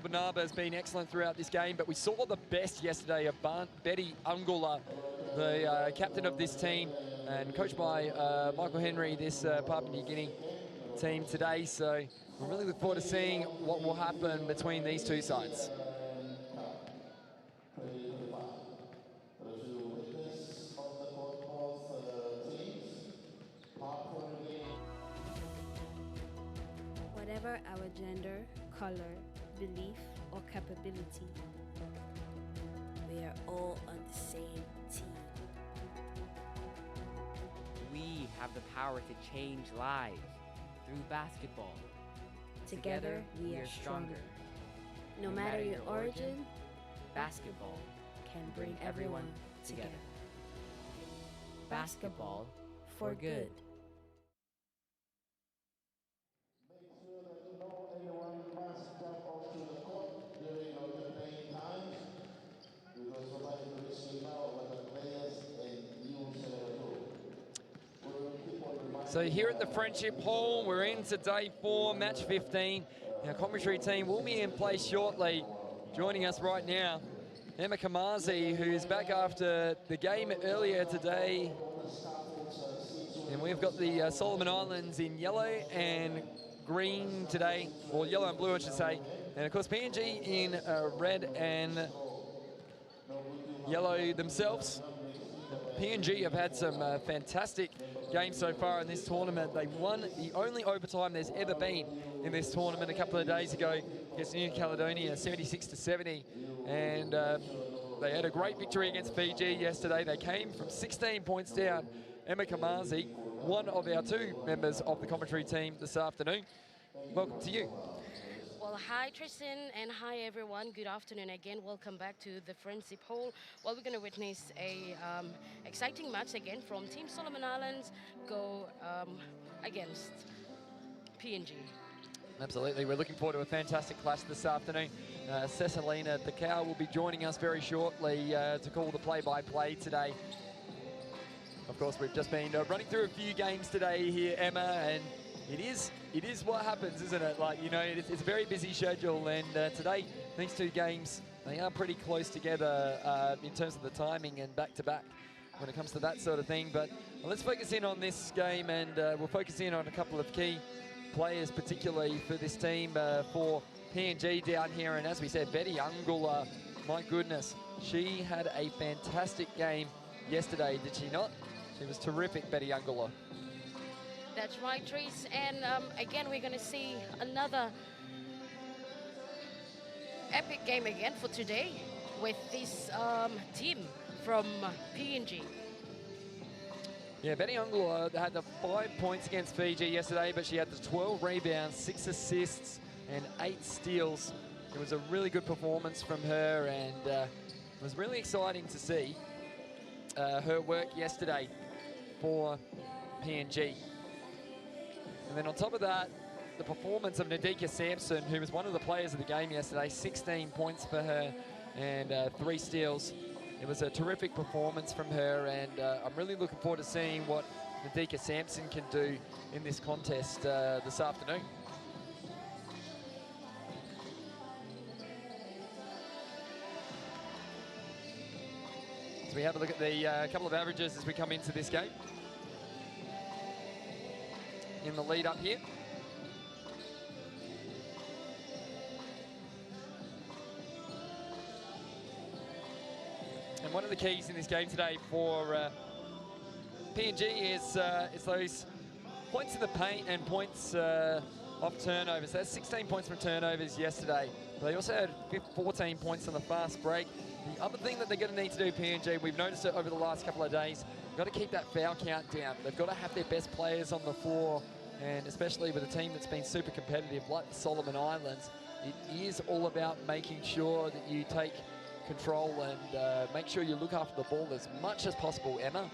Banaba has been excellent throughout this game, but we saw the best yesterday of Betty Ungula, the captain of this team, and coached by Michael Henry, this Papua New Guinea team today. So we really look forward to seeing what will happen between these two sides. Whatever our gender, color, belief, or capability, we are all on the same team. We have the power to change lives through basketball. Together, we are stronger. No matter your origin, basketball can bring everyone together. Basketball for good. So here at the Friendship Hall, we're into day 4, match 15. Our commentary team will be in place shortly. Joining us right now, Emma Kamazi, who's back after the game earlier today. And we've got the Solomon Islands in yellow and green today, or yellow and blue, I should say. And of course, PNG in red and yellow themselves. PNG have had some fantastic games so far in this tournament. They won the only overtime there's ever been in this tournament a couple of days ago against New Caledonia, 76-70. And they had a great victory against Fiji yesterday. They came from 16 points down. Emma Kamazi, one of our 2 members of the commentary team this afternoon. Welcome to you. Well, hi Tristan and hi everyone. Good afternoon again. Welcome back to the Friendship Hall. Well, we're going to witness a exciting match again from Team Solomon Islands go against PNG. Absolutely. We're looking forward to a fantastic clash this afternoon. Cecilina Thakau will be joining us very shortly to call the play-by-play today. Of course, we've just been running through a few games today here, Emma, and it is what happens, isn't it? Like, you know, it's a very busy schedule, and today, these 2 games, they are pretty close together in terms of the timing and back-to-back when it comes to that sort of thing. But let's focus in on this game, and we'll focus in on a couple of key players, particularly for this team for PNG down here. And as we said, Betty Ungula, my goodness, she had a fantastic game yesterday, did she not? She was terrific, Betty Ungula. That's right, Tris. And again, we're going to see another epic game again for today with this team from PNG. Yeah, Betty Ungula had the 5 points against Fiji yesterday, but she had the 12 rebounds, 6 assists, and 8 steals. It was a really good performance from her, and it was really exciting to see her work yesterday for PNG. And then on top of that, the performance of Nadika Sampson, who was one of the players of the game yesterday, 16 points for her and 3 steals. It was a terrific performance from her, and I'm really looking forward to seeing what Nadika Sampson can do in this contest this afternoon. So we have a look at the couple of averages as we come into this game. In the lead up here. And one of the keys in this game today for PNG is those points in the paint and points off turnovers. That's 16 points from turnovers yesterday. But they also had 14 points on the fast break. The other thing that they're going to need to do, PNG, we've noticed it over the last couple of days, they've got to keep that foul count down. They've got to have their best players on the floor, and especially with a team that's been super competitive like the Solomon Islands, it is all about making sure that you take control and make sure you look after the ball as much as possible, Emma.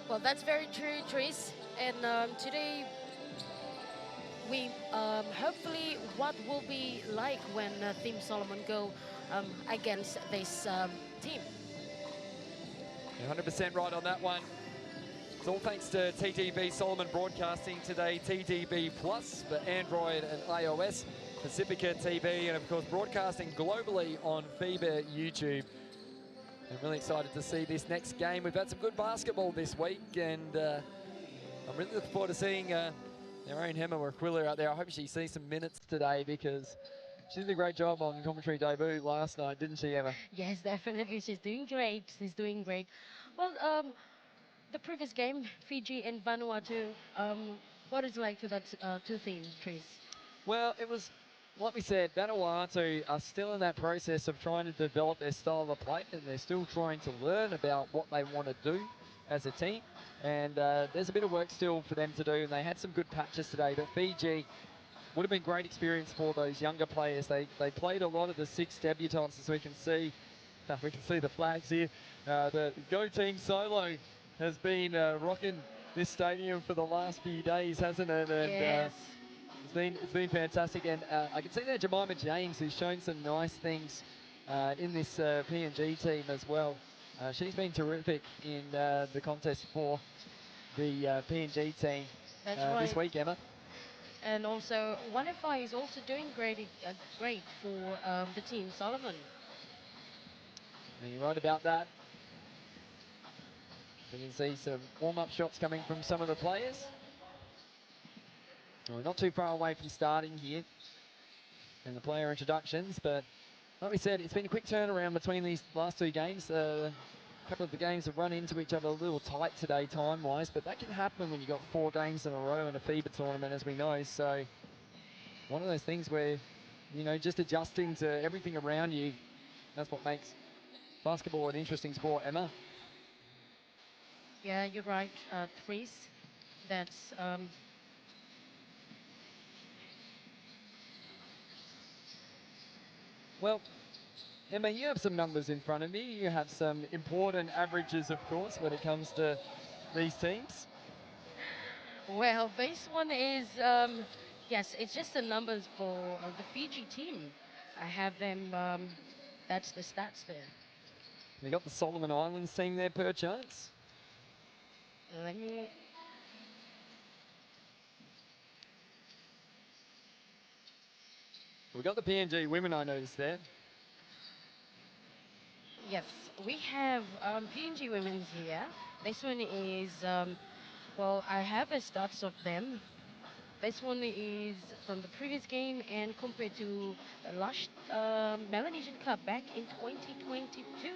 Well, that's very true, Tris. And today, we hopefully what will be like when Team Solomon go against this team. 100% right on that one. It's all thanks to TTB Solomon Broadcasting today, TTB Plus for Android and iOS. Pacifica TV, and of course broadcasting globally on FIBA YouTube. I'm really excited to see this next game. We've had some good basketball this week, and I'm really looking forward to seeing our own Emma Aquila out there. I hope she sees some minutes today, because she did a great job on commentary debut last night, didn't she, Emma? Yes, definitely. She's doing great. She's doing great. Well, the previous game, Fiji and Vanuatu, what is it like to that two teams, Trace? Well, it was, like we said, Vanuatu are still in that process of trying to develop their style of play, and they're still trying to learn about what they want to do as a team. And there's a bit of work still for them to do, and they had some good patches today. But Fiji would have been great experience for those younger players. They played a lot of the 6 debutants, as we can see. We can see the flags here. The Go Team Solo has been rocking this stadium for the last few days, hasn't it? And, Yes. it's been fantastic, and I can see there Jemima James, who's shown some nice things in this PNG team as well. She's been terrific in the contest for the PNG team That's right. this week, Emma. And also, OneFI is also doing great for the team Solomon. And you're right about that. We can see some warm-up shots coming from some of the players. Well, not too far away from starting here in the player introductions, but like we said, it's been a quick turnaround between these last 2 games. A couple of the games have run into each other a little tight today time-wise, but that can happen when you've got 4 games in a row in a FIBA tournament, as we know. So one of those things where, you know, just adjusting to everything around you, that's what makes basketball an interesting sport, Emma. Yeah, you're right, Trace. That's Well, Emma, you have some numbers in front of you. You have some important averages, of course, when it comes to these teams. well. This one is yes, it's just the numbers for the Fiji team. I have them. That's the stats there. You got the Solomon Islands team there, per chance. Let me. We've got the PNG women, I noticed there. Yes, we have PNG women's here. This one is well, I have a stats of them. This one is from the previous game and compared to the last Melanesian Cup back in 2022.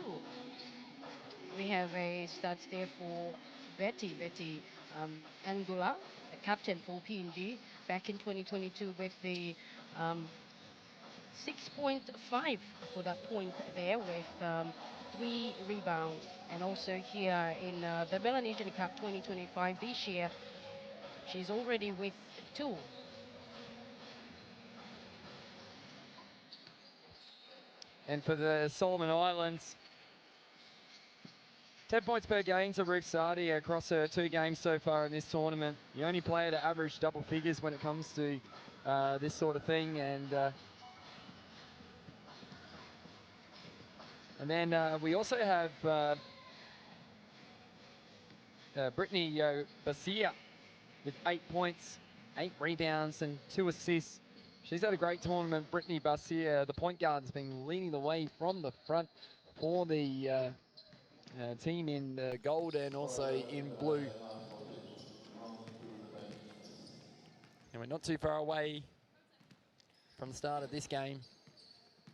We have a stats there for Betty Angula, the captain for PNG back in 2022 with the 6.5 for that point there with 3 rebounds. And also here in the Melanesian Cup 2025 this year, she's already with 2. And for the Solomon Islands, 10 points per game to Ruth Sardi across her 2 games so far in this tournament. The only player to average double figures when it comes to this sort of thing. And then we also have Brittany Basia with 8 points, 8 rebounds and 2 assists. She's had a great tournament. Brittany Basia, the point guard, has been leading the way from the front for the team in gold and also in blue. And we're not too far away from the start of this game.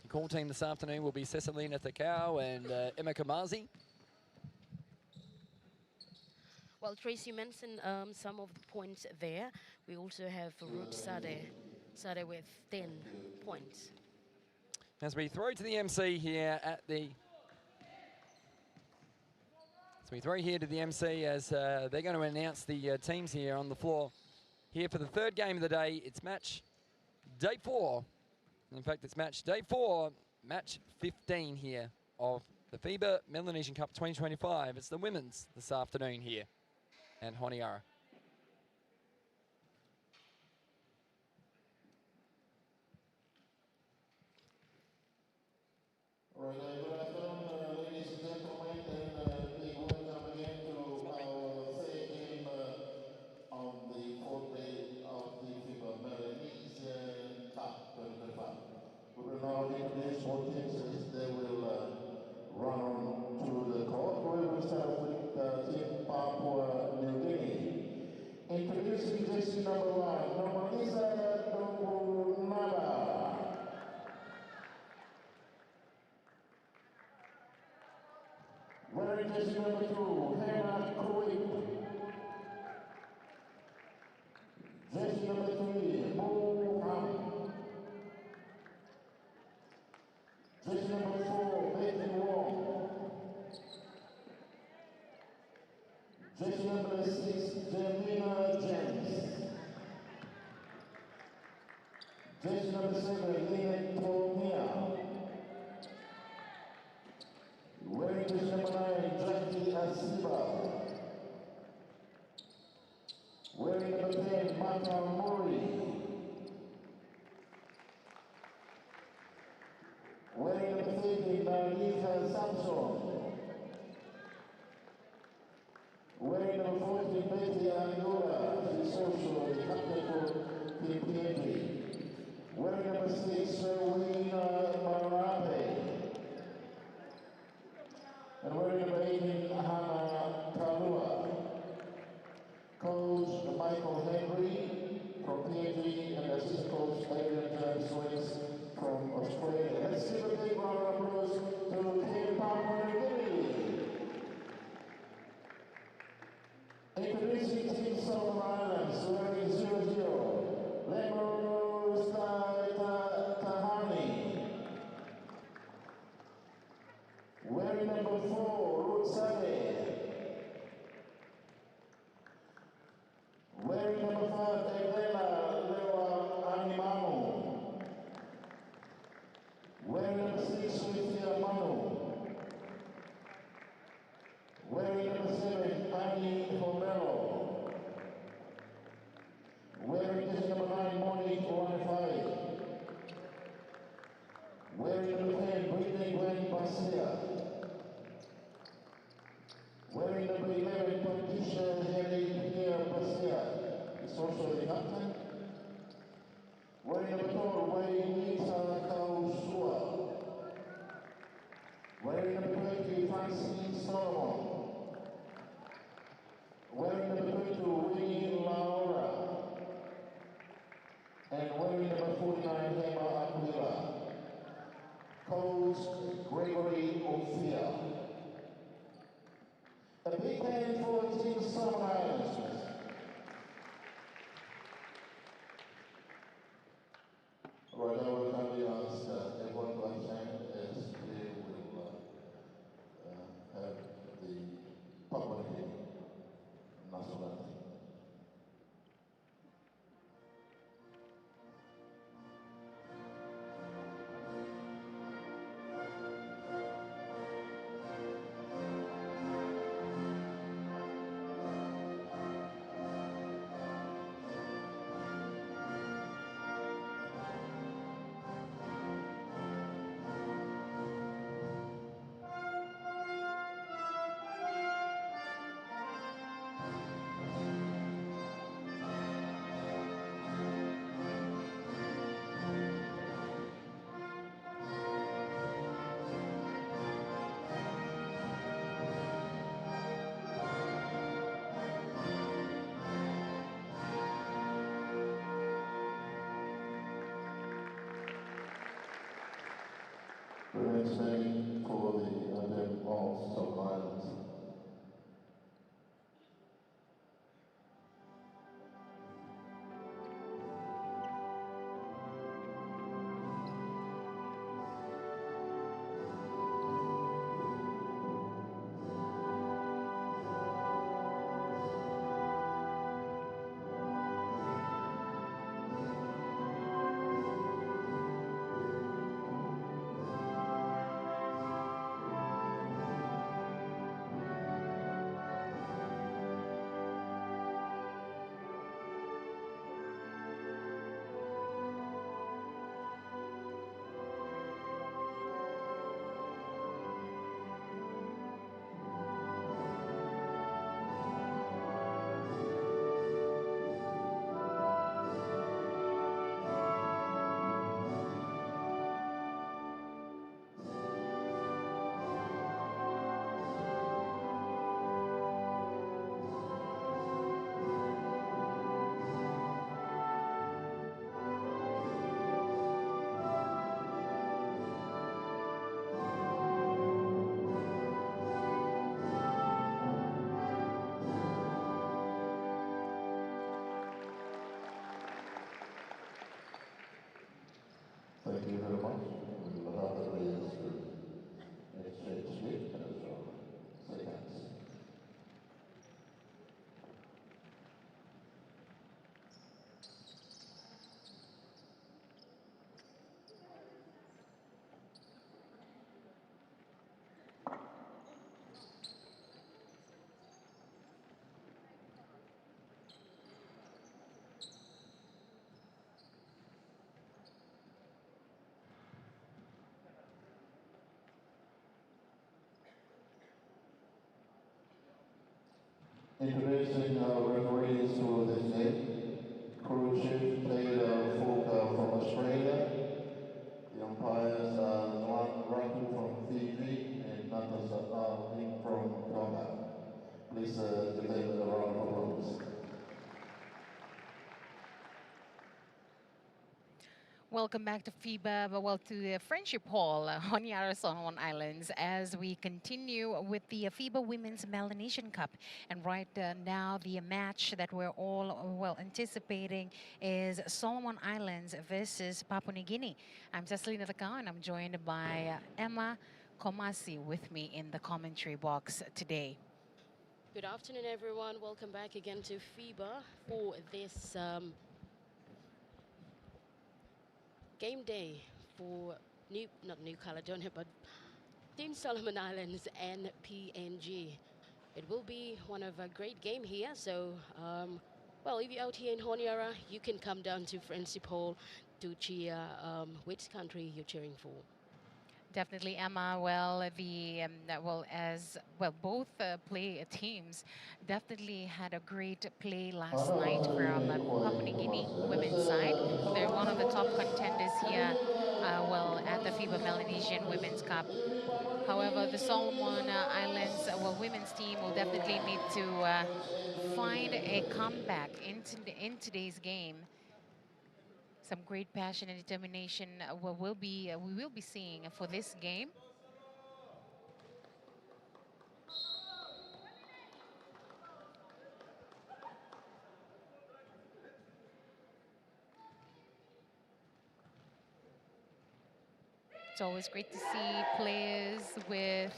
The call team this afternoon will be Cecilina Thakau and Emma Kamazi. Well, Tracy mentioned some of the points there. We also have Ruth Sade with 10 points. As we throw to the MC here at the... So we throw here to the MC as they're going to announce the teams here on the floor. Here for the 3rd game of the day, it's match day 4. In fact, it's match day 4, match 15 here of the FIBA Melanesian Cup 2025. It's the women's this afternoon here at Honiara. All right, good afternoon, ladies and gentlemen, and big welcome again to our 3rd game on the 4th day of the FIBA Melanesian Cup 2025. jersey number 2, Hannah Kuwait. Jersey number 3, Mo Ham. Jersey number 4, Becky Wong. Jersey number 6, Jamina James. Jersey number 7, Lena Tomia. Wearing jersey number 9, Jackie Asiba. Wearing number 10, Mata Mori. Wearing number 13, Narita Samson. Wearing number 14, Betty Angola. She's also the captain for Team PNG. Wearing number 6, Serena Marape. And wearing number 18, Hannah Kalua. Coach Michael Henry from PNG and assistant coach Adrian James Swings from Australia. Let's give a big round of applause to Team Papua New Guinea. Introducing Team Solomon Islands, wearing 0-0, Lemos Tahani. Wearing number 4, Ruth Sade. Wearing number 5, Elena Lewa Animamu. Wearing number 6, Switia Manu. Wearing number 7, Annie Homero. Wearing jersey number 9, Monique Wanifai. Wearing number 10, Brittany Gwen Basia. Wearing number 11, Patricia Henry Pierre Basia. Is also the captain. Wearing number 12, Wainita Kausua. Wearing number 20, Francine Solomon. Wearing number 22, Winnie Laura. And wearing number 49, Hema Aquila. Coach Gregory Ophia. A big hand for Team Solomon Islands. Right, I will kindly ask everyone to understand as they will have the Papua New Guinea national anthem. Representing for the Anthem of Solomon Islands. Introducing referees to this game. Crew chief played Fulka from Australia. The umpires are Noan Ratu from Fiji and Natas Ling from Tonga. Please give them a round of applause. Welcome back to FIBA, well, to the Friendship Hall on Yara Solomon Islands as we continue with the FIBA Women's Melanesian Cup. And right now, the match that we're all, well, anticipating is Solomon Islands versus Papua New Guinea. I'm Cecilina Takao, and I'm joined by Emma Komasi with me in the commentary box today. Good afternoon, everyone. Welcome back again to FIBA for this game day for not New Caledonia, but Team Solomon Islands and PNG. It will be one of a great game here. So, well, if you're out here in Honiara, you can come down to Friendship Hall to cheer which country you're cheering for. Definitely, Emma. Well, both teams definitely had a great play last night from Papua New Guinea women's side. They're one of the top contenders here, at the FIBA Melanesian Women's Cup. However, the Solomon Islands, women's team will definitely need to find a comeback in today's game. Some great passion and determination we will be seeing for this game. It's always great to see players with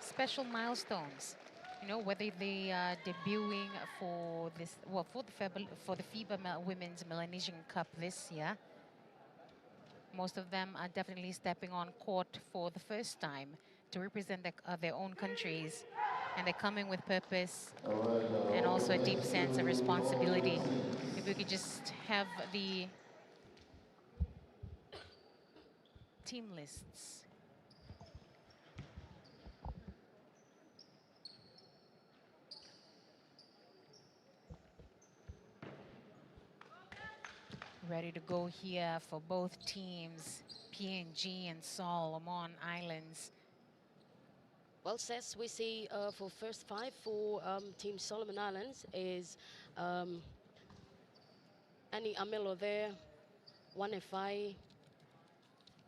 special milestones. You know, whether they are debuting for this, for the FIBA Women's Melanesian Cup this year. Most of them are definitely stepping on court for the first time to represent their own countries, and they're coming with purpose and also a deep sense of responsibility. If we could just have the team lists. Ready to go here for both teams, PNG and Solomon Islands. Well, Sess, we see for first five for Team Solomon Islands is Annie Amelo there, Wanefai,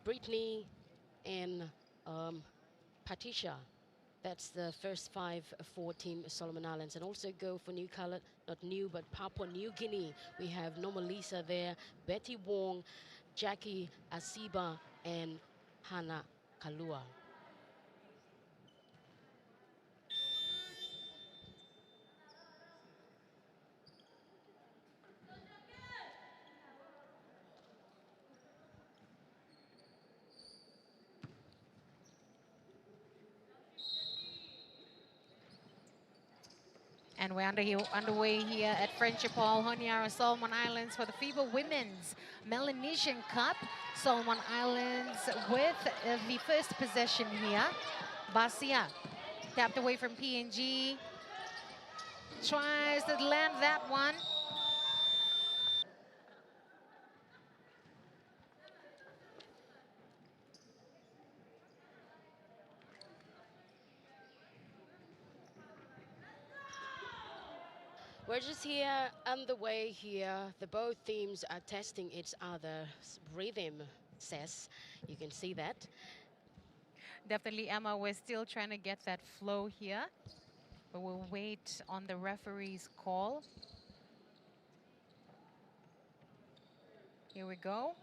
Brittany, and Patricia. That's the first five for Team Solomon Islands. And also go for Papua New Guinea. We have Nomalisa there, Betty Wong, Jackie Asiba, and Hannah Kalua. And we're underway here at Friendship Hall, Honiara, Solomon Islands for the FIBA Women's Melanesian Cup. Solomon Islands with the first possession here. Basia tapped away from PNG. Tries to land that one. We're just here on the way here. Both teams are testing each other's rhythm, Sess. You can see that. Definitely, Emma, we're still trying to get that flow here. But we'll wait on the referee's call. Here we go.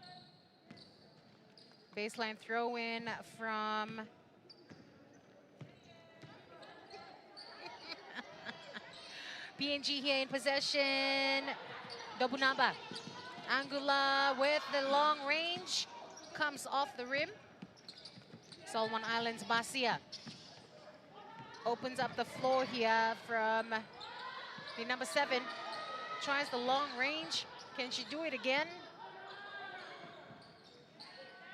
Baseline throw in from PNG here in possession. Dobunaba. Angula with the long range. Comes off the rim. Solomon Islands Basia opens up the floor here from the number 7. Tries the long range. Can she do it again?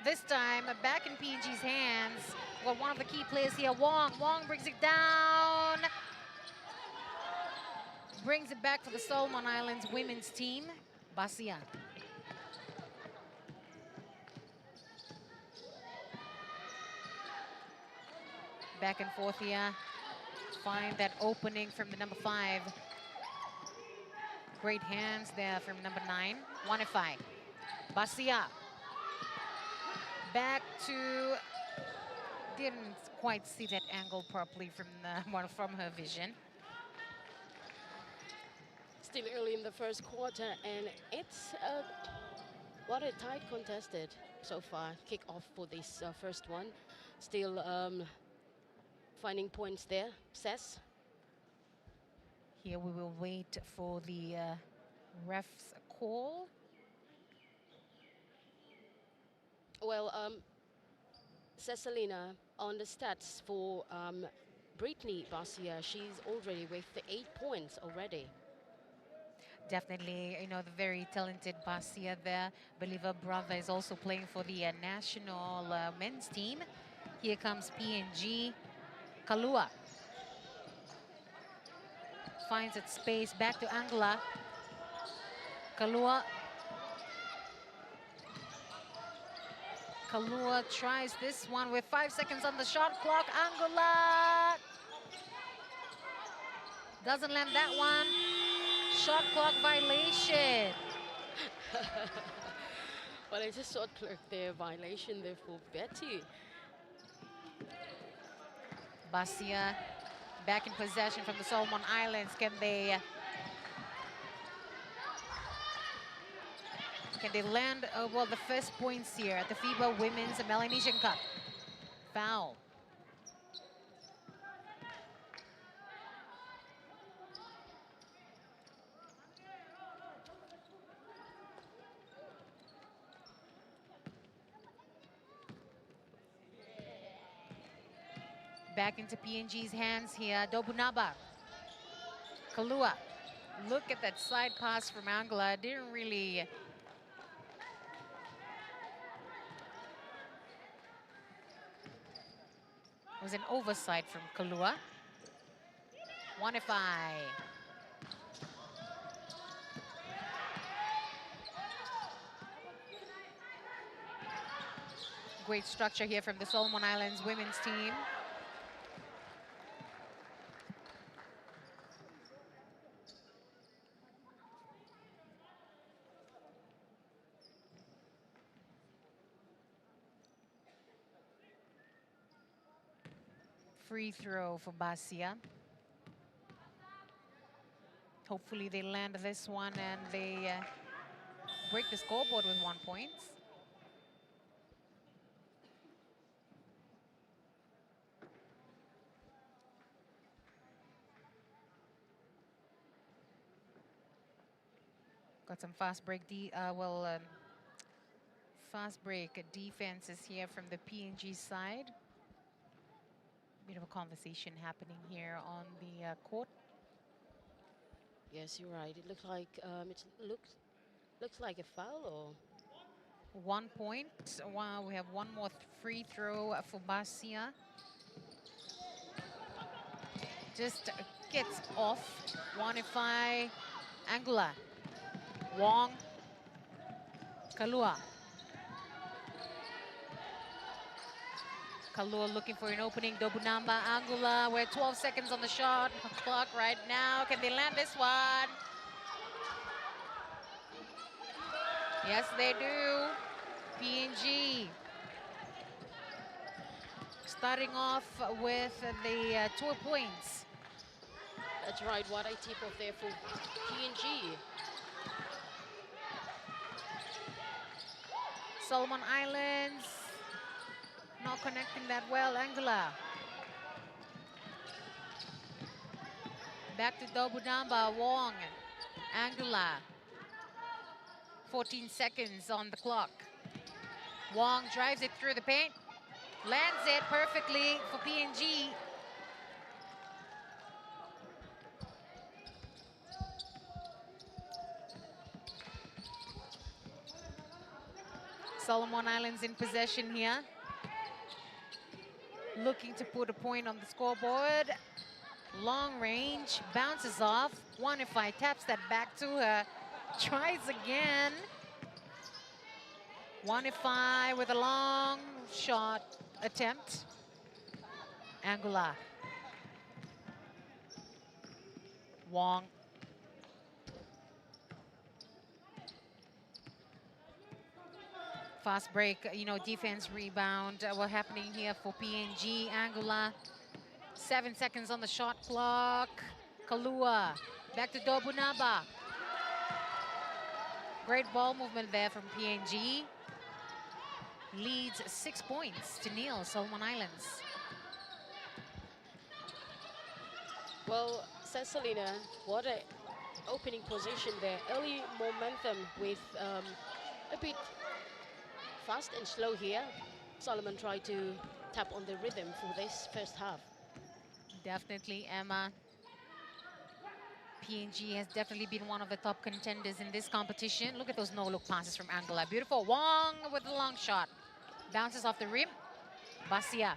This time back in PNG's hands. Well, one of the key players here, Wong. Wong brings it down. brings it back for the Solomon Islands women's team. Basia. Back and forth here. Find that opening from the number 5. Great hands there from number 9. Wanify. Basia. Back to... Didn't quite see that angle properly from from her vision. Still early in the first quarter, and it's what a tight contested so far. Kick off for this first one. Still finding points there. Sess. Here we will wait for the ref's call. Well, Cecilina, on the stats for Brittany Basia, she's already with the 8 points already. Definitely, you know, the very talented Basia there. I believe her brother is also playing for the national men's team. Here comes PNG. Kalua finds its space back to Angola. Kalua tries this one with 5 seconds on the shot clock. Angola doesn't land that one. Shot clock violation. Well, I just saw clerk there, violation there for Betty. Basia back in possession from the Solomon Islands. Can they land, well, the first points here at the FIBA Women's Melanesian Cup? Foul. Back into PNG's hands here. Dobunaba. Kalua. Look at that side pass from Angola. Didn't really... It was an oversight from Kalua. Wanify. Great structure here from the Solomon Islands women's team. Free throw for Basia. Hopefully they land this one and they break the scoreboard with 1 point. Got some fast break fast break defenses here from the PNG side. Bit of a conversation happening here on the court. Yes, you're right. It looks like looks like a foul. Or 1 point. Wow, we have one more free throw for Basia. Just gets off. Wanify. Angola. Wong. Kalua. Kalua looking for an opening. Dobunamba, Angola. We're 12 seconds on the shot clock right now. Can they land this one? Yes, they do. PNG starting off with the 2 points. that's right. What a tip off there for PNG. Solomon Islands not connecting that well. Angola. Back to Dobunamba, Wong. Angola. 14 seconds on the clock. Wong drives it through the paint. Lands it perfectly for PNG. Solomon Islands in possession here. Looking to put a point on the scoreboard. Long range, bounces off. Wanify taps that back to her. Tries again. Wanify with a long shot attempt. Angula. Wong. Fast break, you know, defense rebound. What happening here for PNG? Angula. 7 seconds on the shot clock. Kalua. Back to Dobunaba. Great ball movement there from PNG. Leads 6 points to nil, Solomon Islands. Well, Cecilina, what a opening position there. Early momentum with a bit fast and slow here. Solomon tried to tap on the rhythm for this first half. Definitely, Emma. PNG has definitely been one of the top contenders in this competition. Look at those no-look passes from Angola. Beautiful. Wong with the long shot. Bounces off the rim. Basia.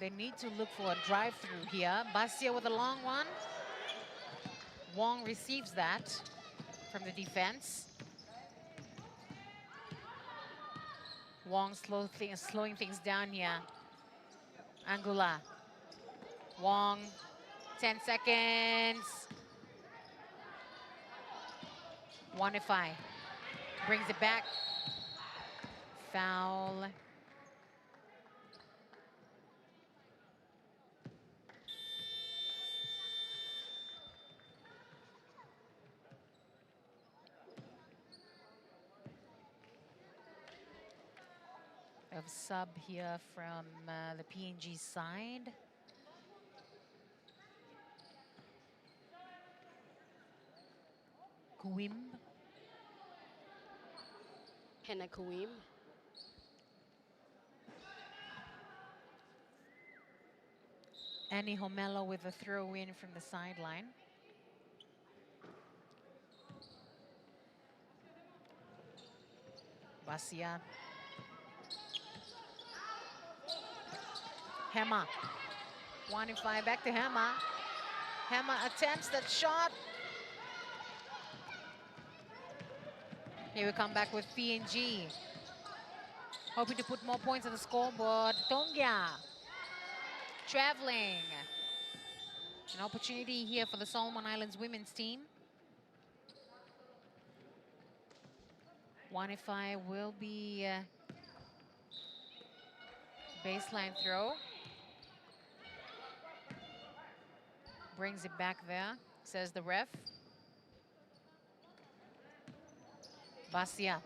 They need to look for a drive-through here. Basia with a long one. Wong receives that from the defense. Wong slowing things down here. Angula. Wong, 10 seconds. Wanify brings it back. Foul. Of sub here from the PNG side. Kuim. Hannah Kuim. Annie Homelo with a throw in from the sideline. Basia. Hema. Wanify back to Hema. Hema attempts that shot. Here we come back with PNG. Hoping to put more points on the scoreboard. Tongia. Traveling. An opportunity here for the Solomon Islands women's team. Wanify will be baseline throw. Brings it back there, says the ref. Basia.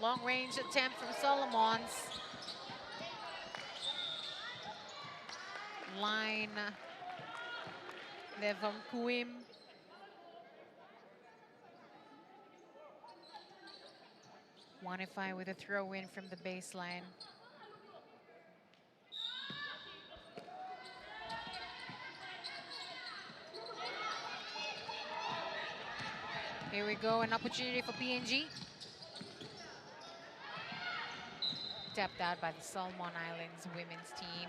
Long range attempt from Solomons. Line there from Kuim. Wanify with a throw in from the baseline. Here we go, an opportunity for PNG. Tapped out by the Solomon Islands women's team.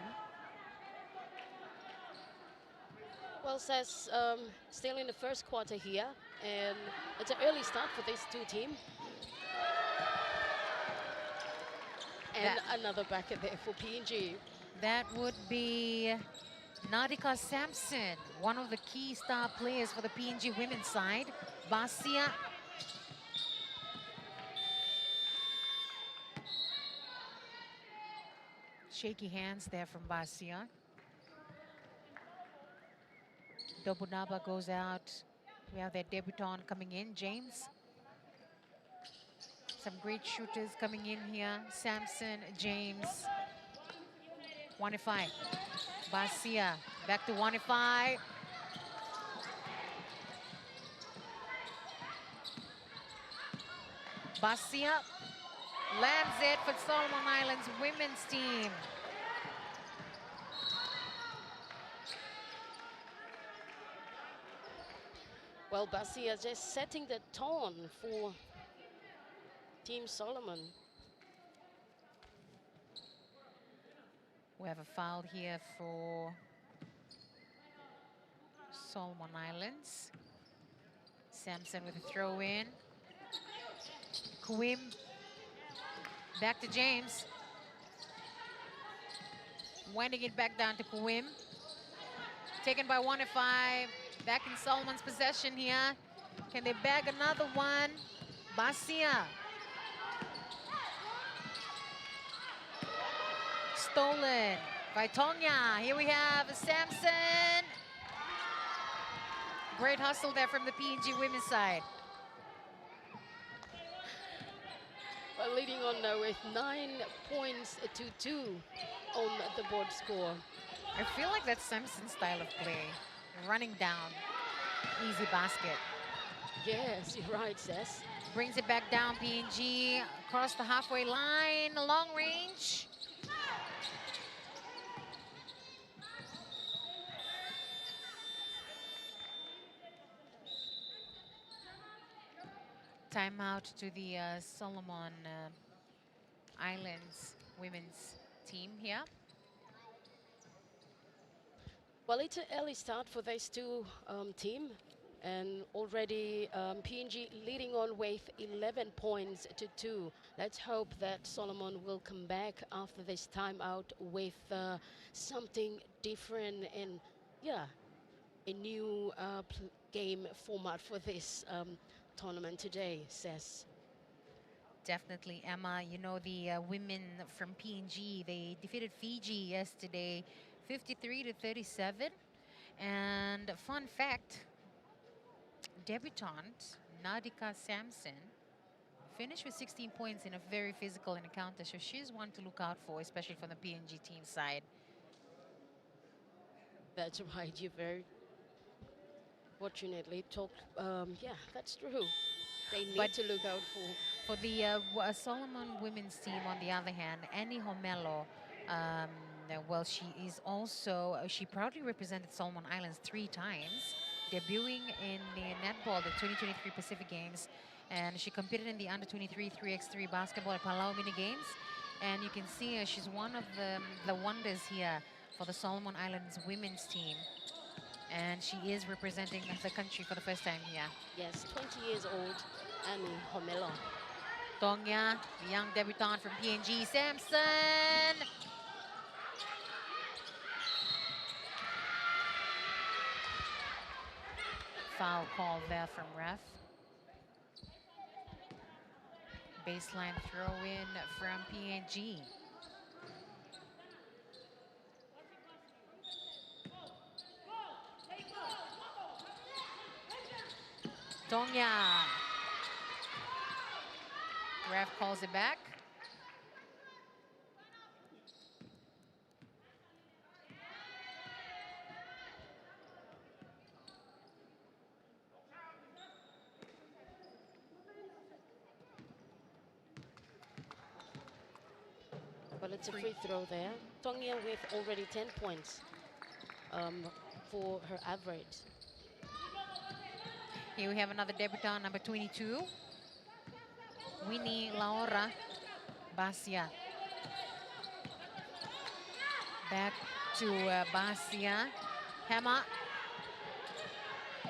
Well, says still in the first quarter here, and it's an early start for these two teams. And another backer there for PNG. That would be Nadika Sampson, one of the key star players for the PNG women's side. Basia. Shaky hands there from Basia. Dobunaba goes out. We have their debutant coming in, James. Some great shooters coming in here. Sampson, James. Wanify. Basia. Back to Wanify. Basia lands it for Solomon Islands women's team. Well, Basia just setting the tone for Team Solomon. We have a foul here for Solomon Islands. Sampson with a throw in. Kawim back to James. Winding it back down to Kawim. Taken by 1-5. Back in Solomon's possession here. Can they bag another one? Basia. Stolen by Tonga. Here we have Sampson. Great hustle there from the PNG women's side. Well, leading on now with 9 points to 2 on the board score. I feel like that's Sampson's style of play. Running down, easy basket. Yes, you're right, Sess. Brings it back down, PNG, across the halfway line, long range. Timeout to the Solomon Islands women's team here. Well, it's an early start for these two team, and already PNG leading on with 11 points to 2. Let's hope that Solomon will come back after this timeout with something different and, yeah, a new game format for this tournament today, Sess. Definitely, Emma. You know, the women from PNG, they defeated Fiji yesterday 53-37. And fun fact, debutante Nadika Sampson finished with 16 points in a very physical encounter. So she's one to look out for, especially from the PNG team side. That's right, you very fortunately talked. Yeah, that's true. They need to look out for. For the Solomon women's team, on the other hand, Annie Homelo, well, she is also, she proudly represented Solomon Islands 3 times, debuting in the netball, the 2023 Pacific Games, and she competed in the under-23 3x3 basketball at Palau Mini Games. And you can see she's one of the wonders here for the Solomon Islands women's team. And she is representing the country for the first time here. Yes, 20 years old, Annie Homelo. Tonga, the young debutante from PNG, Sampson. Foul call there from ref. Baseline throw in from PNG. Tonga. Ref calls it back. But it's a free throw there. Tonga with already 10 points for her average. Here we have another debutant, number 22. Winnie Laura Basia. Back to Basia. Hammer.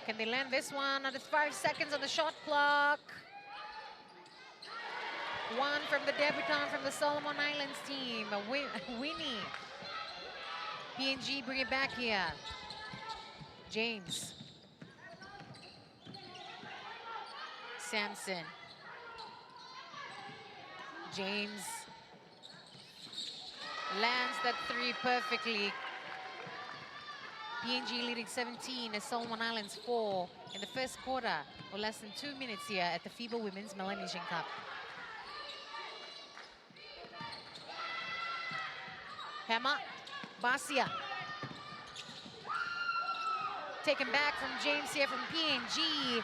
Can they land this one? Under 5 seconds on the shot clock. One from the debutant from the Solomon Islands team, Winnie. PNG bring it back here. James. Sampson. James lands that 3 perfectly. PNG leading 17 as Solomon Islands 4 in the first quarter, or less than 2 minutes here at the FIBA Women's Melanesian Cup. Hammer, Basia. Taken back from James here from PNG.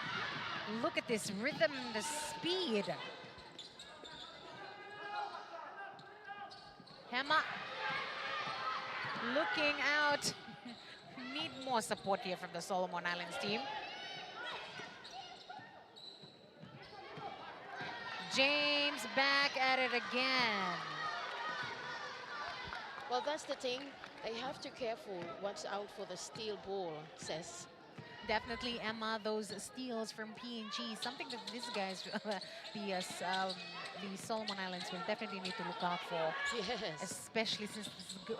Look at this rhythm, the speed. Hammer looking out. Need more support here from the Solomon Islands team. James back at it again. Well, that's the thing. They have to careful. Watch out for the steal ball, says. Definitely, Emma, those steals from P&G, something that these guys, the Solomon Islands will definitely need to look out for. Yes. Especially since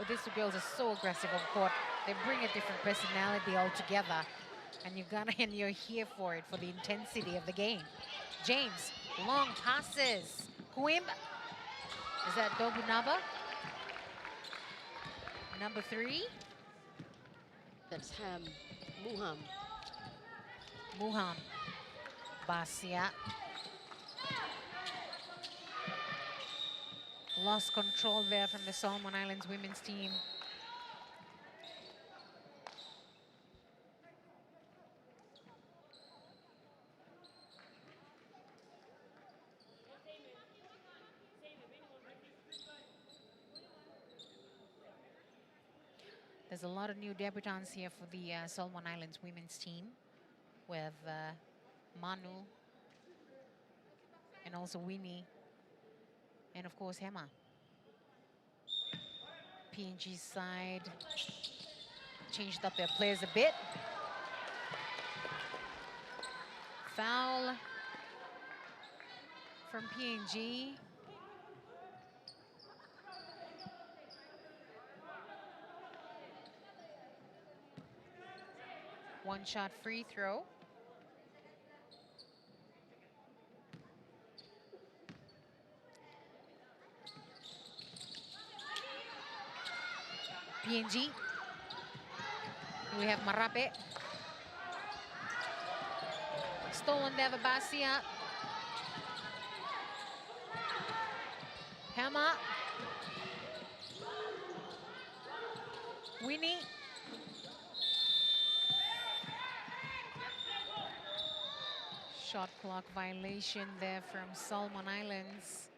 these two girls are so aggressive on court. They bring a different personality altogether. And you're here for it, for the intensity of the game. James, long passes. Kuim. Is that Dobunaba? Number 3. That's Muham. Muham. Basia. Lost control there from the Solomon Islands women's team. There's a lot of new debutants here for the Solomon Islands women's team with Manu and also Winnie and of course Hema. P&G side changed up their players a bit. Foul from P&G. One-shot free throw. PNG. We have Marape. Stolen there, Basia. Hema. Winnie. Shot clock violation there from Solomon Islands.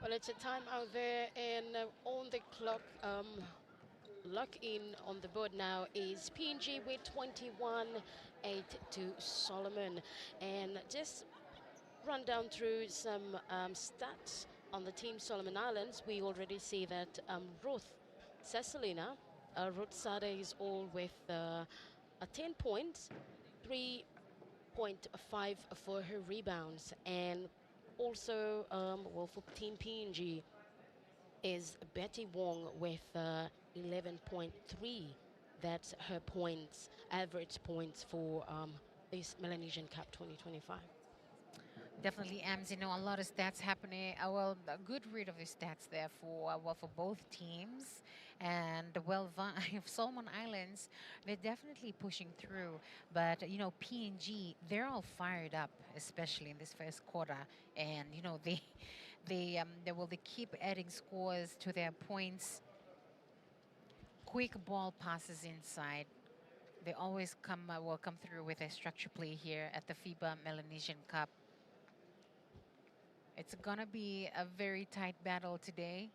Well, it's a timeout there, and on the clock, lock in on the board now is PNG with 21-8 to Solomon. And just run down through some stats on the team Solomon Islands. We already see that Ruth Cecilina, Ruth Sade is all with 10 points, 3.5 for her rebounds, and also, well, for Team PNG is Betty Wong with 11.3. That's her points, average points for this Melanesian Cup 2025. Definitely, Ams, you know, a lot of stats happening. Well, a good read of the stats there for for both teams. And well, Solomon Islands, they're definitely pushing through. But you know, PNG, they're all fired up, especially in this first quarter. And you know, they keep adding scores to their points. Quick ball passes inside. They always come through with a structure play here at the FIBA Melanesian Cup. It's gonna be a very tight battle today.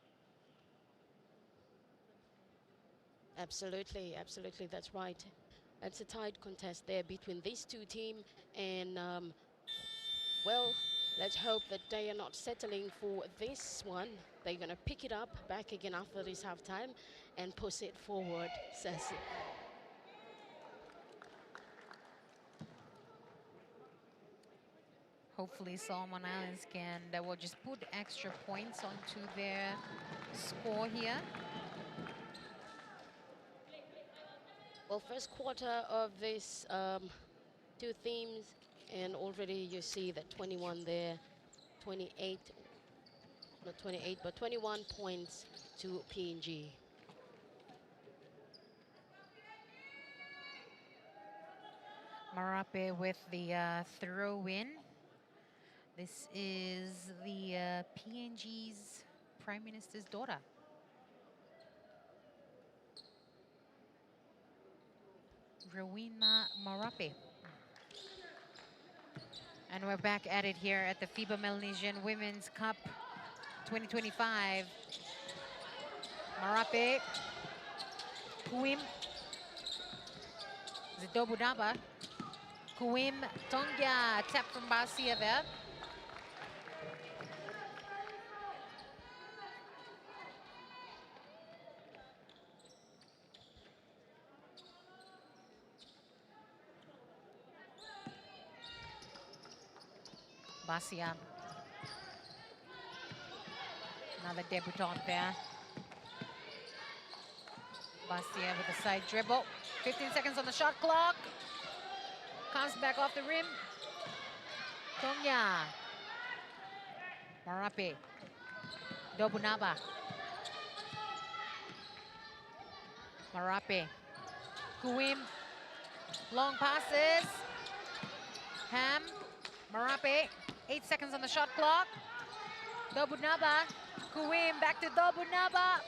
Absolutely, absolutely, that's right. It's a tight contest there between these two teams, and well, let's hope that they are not settling for this one. They're gonna pick it up back again after this halftime and push it forward, says. Hopefully Solomon Islands can will just put extra points onto their score here. Well, first quarter of this two teams, and already you see that 21 there, 28, not 28, but 21 points to PNG. Marape with the throw-in. This is the PNG's Prime Minister's daughter. Rowena Marape. And we're back at it here at the FIBA Melanesian Women's Cup 2025. Marape, Kuim, Zidobunaba. Kuim Tongia, tap from Basia there. Basia. Another debutant there. Basia with a side dribble. 15 seconds on the shot clock. Comes back off the rim. Tongia. Marape. Dobunaba. Marape. Kuim. Long passes. Ham. Marape. 8 seconds on the shot clock. Dobunaba. Kuim back to Dobunaba.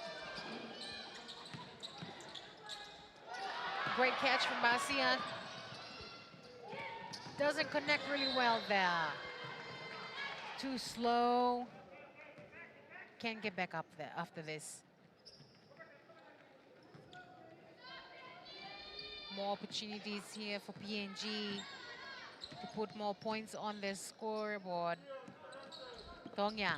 Great catch from Basia. Doesn't connect really well there. Too slow. Can't get back up there after this. More opportunities here for PNG to put more points on their scoreboard. Tongia.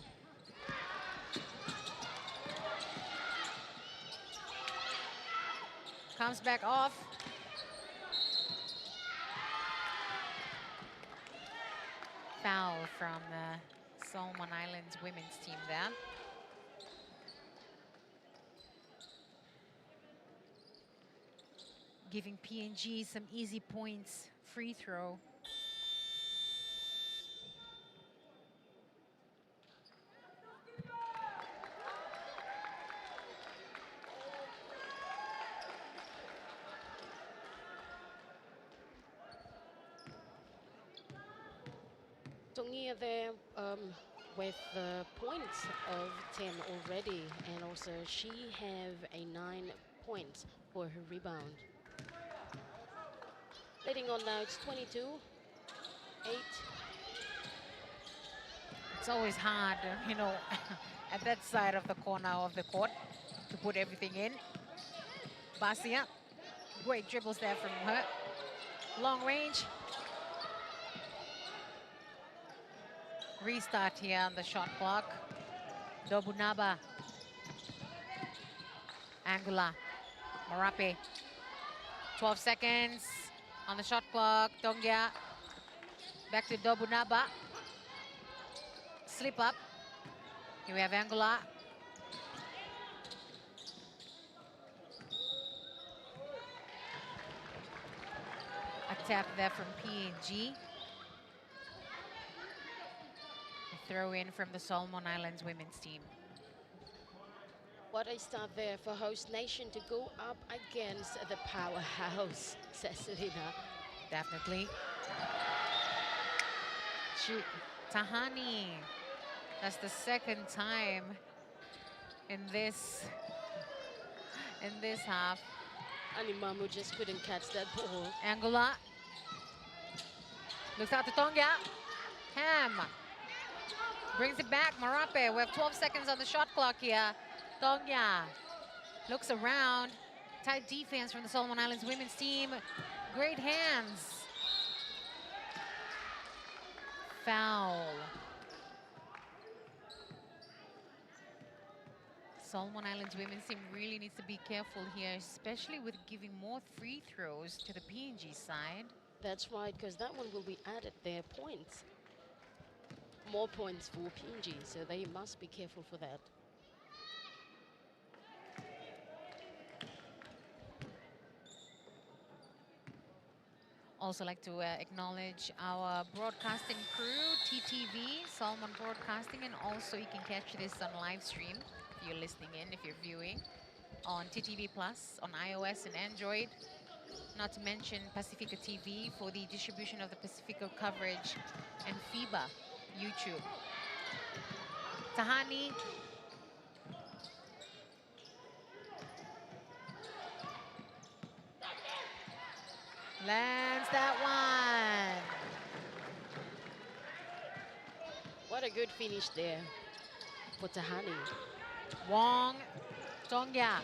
Comes back off. Foul from the Solomon Islands women's team there. Giving PNG some easy points. Free throw. Tongia there with the points of 10 already, and also she have a 9 points for her rebound. Leading on now, it's 22-8. It's always hard, you know, at that side of the corner of the court to put everything in. Basia, great dribbles there from her. Long range. Restart here on the shot clock. Dobunaba. Angula. Marape. 12 seconds on the shot clock. Tongia. Back to Dobunaba. Slip up. Here we have Angula. A tap there from PNG. Throw in from the Solomon Islands women's team. What a start there for host nation to go up against the powerhouse, Cecilina. Definitely. Tahani. That's the second time in this half. Animamu just couldn't catch that ball. Angula. Looks out to Tongia. Ham. Brings it back, Marape. We have 12 seconds on the shot clock here. Tongia looks around. Tight defense from the Solomon Islands women's team. Great hands. Foul. Solomon Islands women's team really needs to be careful here, especially with giving more free throws to the PNG side. That's right, because that one will be added their points. More points for PNG, so they must be careful for that. Also like to acknowledge our broadcasting crew, TTV, Solomon Broadcasting, and also you can catch this on live stream if you're listening in, if you're viewing, on TTV Plus, on iOS and Android. Not to mention Pacifica TV for the distribution of the Pacifica coverage, and FIBA, YouTube. Tahani. Lands that one. What a good finish there for Tahani. Wong, Tongia.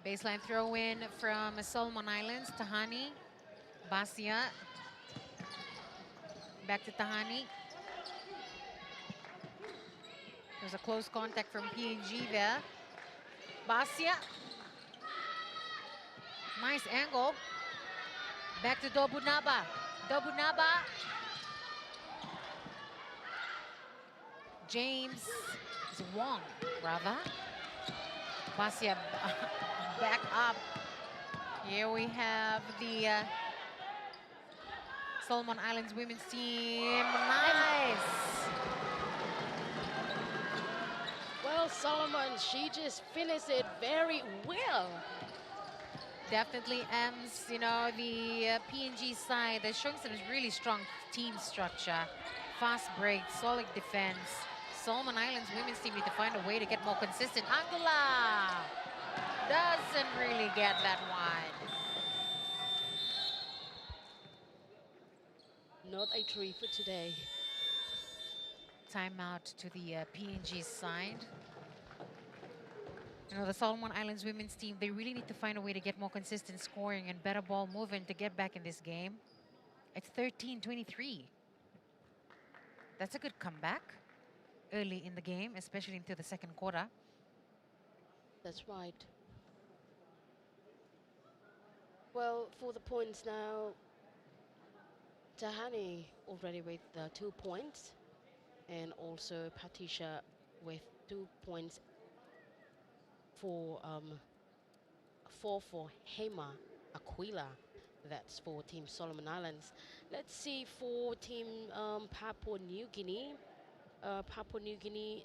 Baseline throw in from Solomon Islands. Tahani, Basia. Back to Tahani. There's a close contact from PNG there. Basia. Nice angle. Back to Dobunaba. Dobunaba. James Wong, rather. Basia back up. Here we have the Solomon Islands women's team. Nice. Well, Solomon, she just finished it very well. Definitely M's, you know, the PNG side, they're showing some really strong team structure. Fast break, solid defense. Solomon Islands women's team need to find a way to get more consistent. Angola doesn't really get that wide. Not a tree for today. Timeout to the PNG side. You know, the Solomon Islands women's team, they really need to find a way to get more consistent scoring and better ball movement to get back in this game. It's 13-23. That's a good comeback early in the game, especially into the second quarter. That's right. Well, for the points now, Tahani already with 2 points, and also Patricia with 2 points. For 4 for Hema Aquila, that's for Team Solomon Islands. Let's see for Team Papua New Guinea. Papua New Guinea,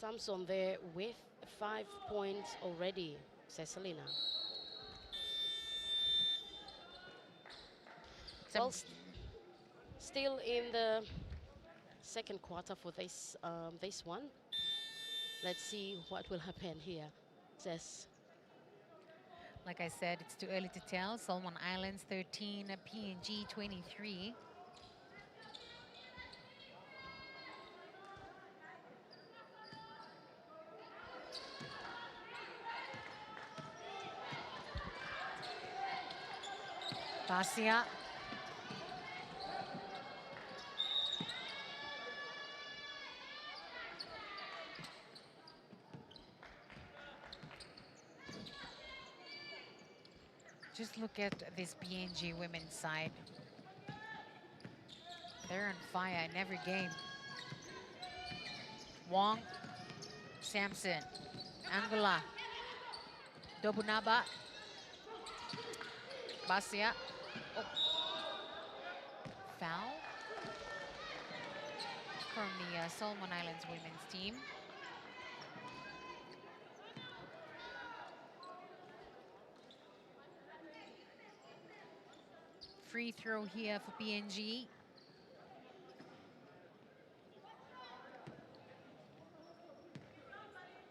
Samson there with 5 points already. Cecilina. Well, still in the second quarter for this this one. Let's see what will happen here, Cess. Like I said, it's too early to tell. Solomon Islands 13, PNG 23. Basia. Just look at this PNG women's side. They're on fire in every game. Wong, Samson, Angola, Dobunaba, Basia. Oh. Foul from the Solomon Islands women's team. Free throw here for PNG.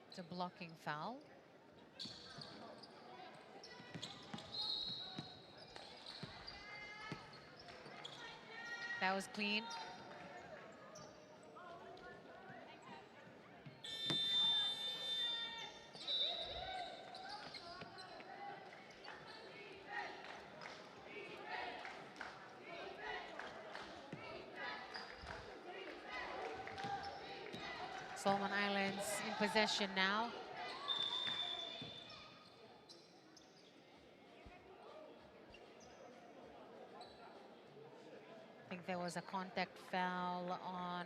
It's a blocking foul. That was clean. Solomon Islands in possession now. I think there was a contact foul on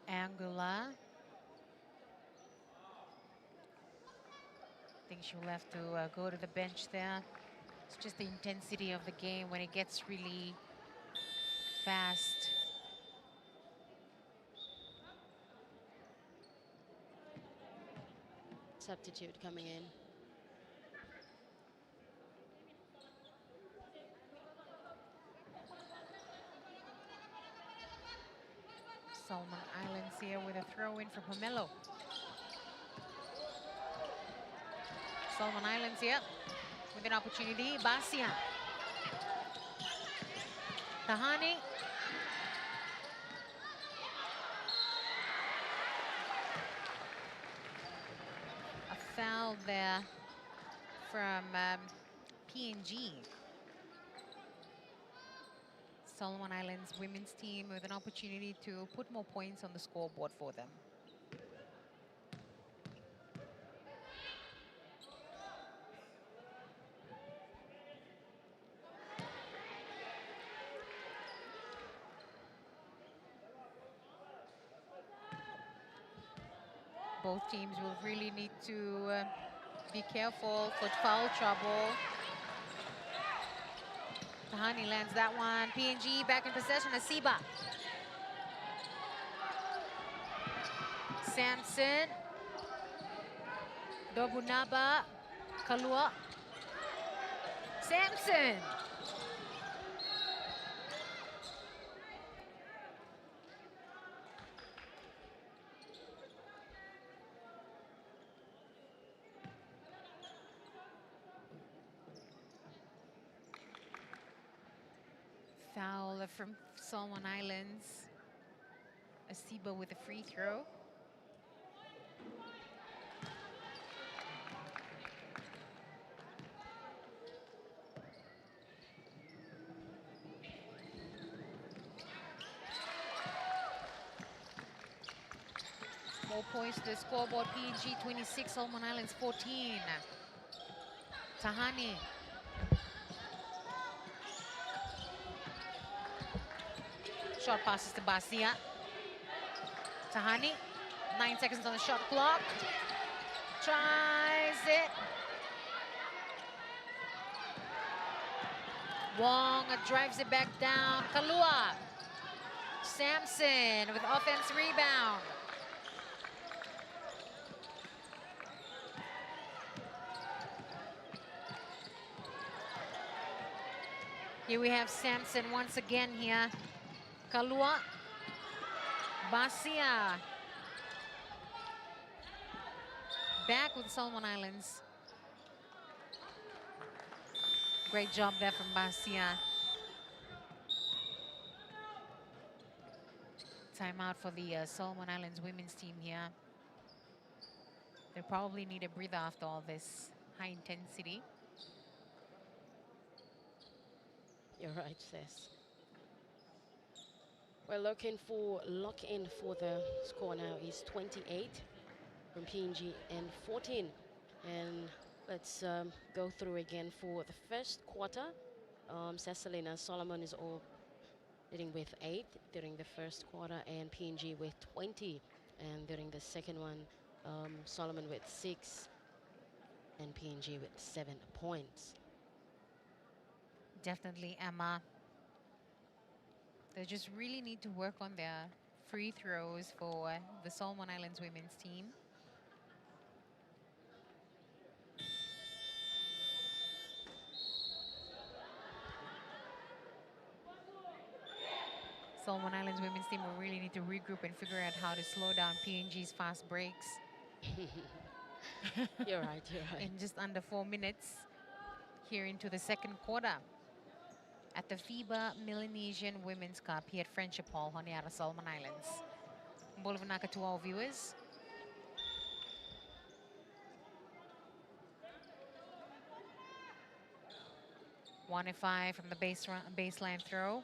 Angola. I think she will have to go to the bench there. It's just the intensity of the game when it gets really fast. Substitute coming in. Solomon Islands here with a throw-in for Pomelo. Solomon Islands here with an opportunity. Basia. Tahani. foul there from PNG. Solomon Islands women's team with an opportunity to put more points on the scoreboard for them. Both teams will really need to be careful for foul trouble. Tahani lands that one. PNG back in possession. Asiba. Samson. Dobunaba. Kalua. Samson. Foul from Solomon Islands. Asiba with a free throw. More points to the scoreboard. PNG 26, Solomon Islands 14. Tahani. Short passes to Basia. Tahani, 9 seconds on the shot clock. Tries it. Wong drives it back down. Kalua. Samson with offense rebound. Here we have Samson once again here. Kalua. Basia. Back with Solomon Islands. Great job there from Basia. Timeout for the Solomon Islands women's team here. They probably need a breather after all this high intensity. You're right, Sis. We're looking for lock-in for the score now is 28 from PNG and 14. And let's go through again for the first quarter. Cecilina Solomon is all leading with 8 during the first quarter and PNG with 20. And during the second one, Solomon with 6 and PNG with 7 points. Definitely, Emma. They just really need to work on their free throws for the Solomon Islands women's team. Solomon Islands women's team will really need to regroup and figure out how to slow down PNG's fast breaks. You're right, you're right. In just under 4 minutes here into the second quarter. At the FIBA Melanesian Women's Cup here at Friendship Hall, Honiara, Solomon Islands. Mbolovanaka to all viewers. One and 5 from the baseline throw.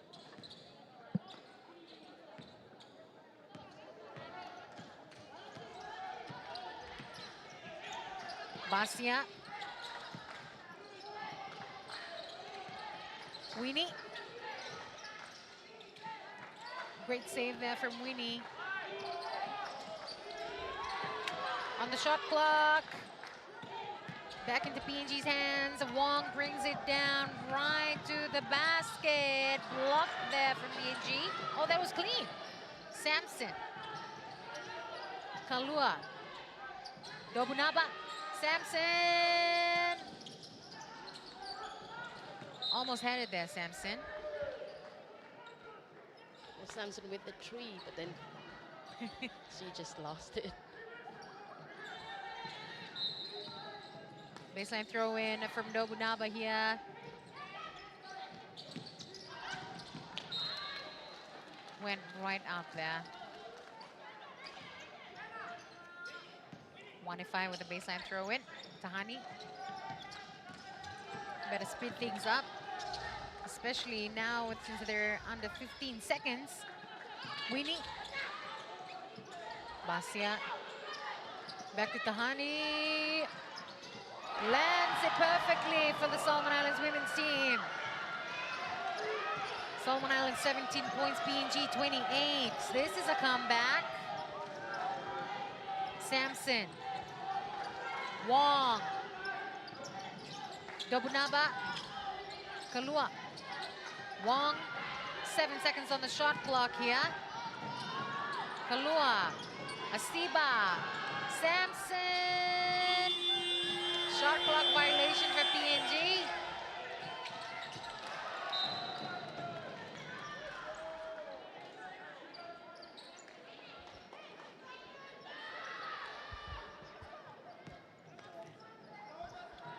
Basia. Winnie. Great save there from Winnie. On the shot clock. Back into PNG's hands. Wong brings it down right to the basket. Blocked there from PNG. Oh, that was clean. Samson. Kalua. Dobunaba. Samson. Almost had it there, Samson. Well, Samson with the tree, but then she just lost it. Baseline throw in from Dobunaba here. Went right out there. 1-5 with a baseline throw in. Tahani. Better speed things up, especially now since they're under 15 seconds. Winnie. Basia. Back to Tahani. Lands it perfectly for the Solomon Islands women's team. Solomon Islands 17 points, PNG 28. This is a comeback. Samson. Wong. Dobunaba. Kalua. Wong. 7 seconds on the shot clock here. Kalua. Asiba. Samson. Shot clock violation for PNG.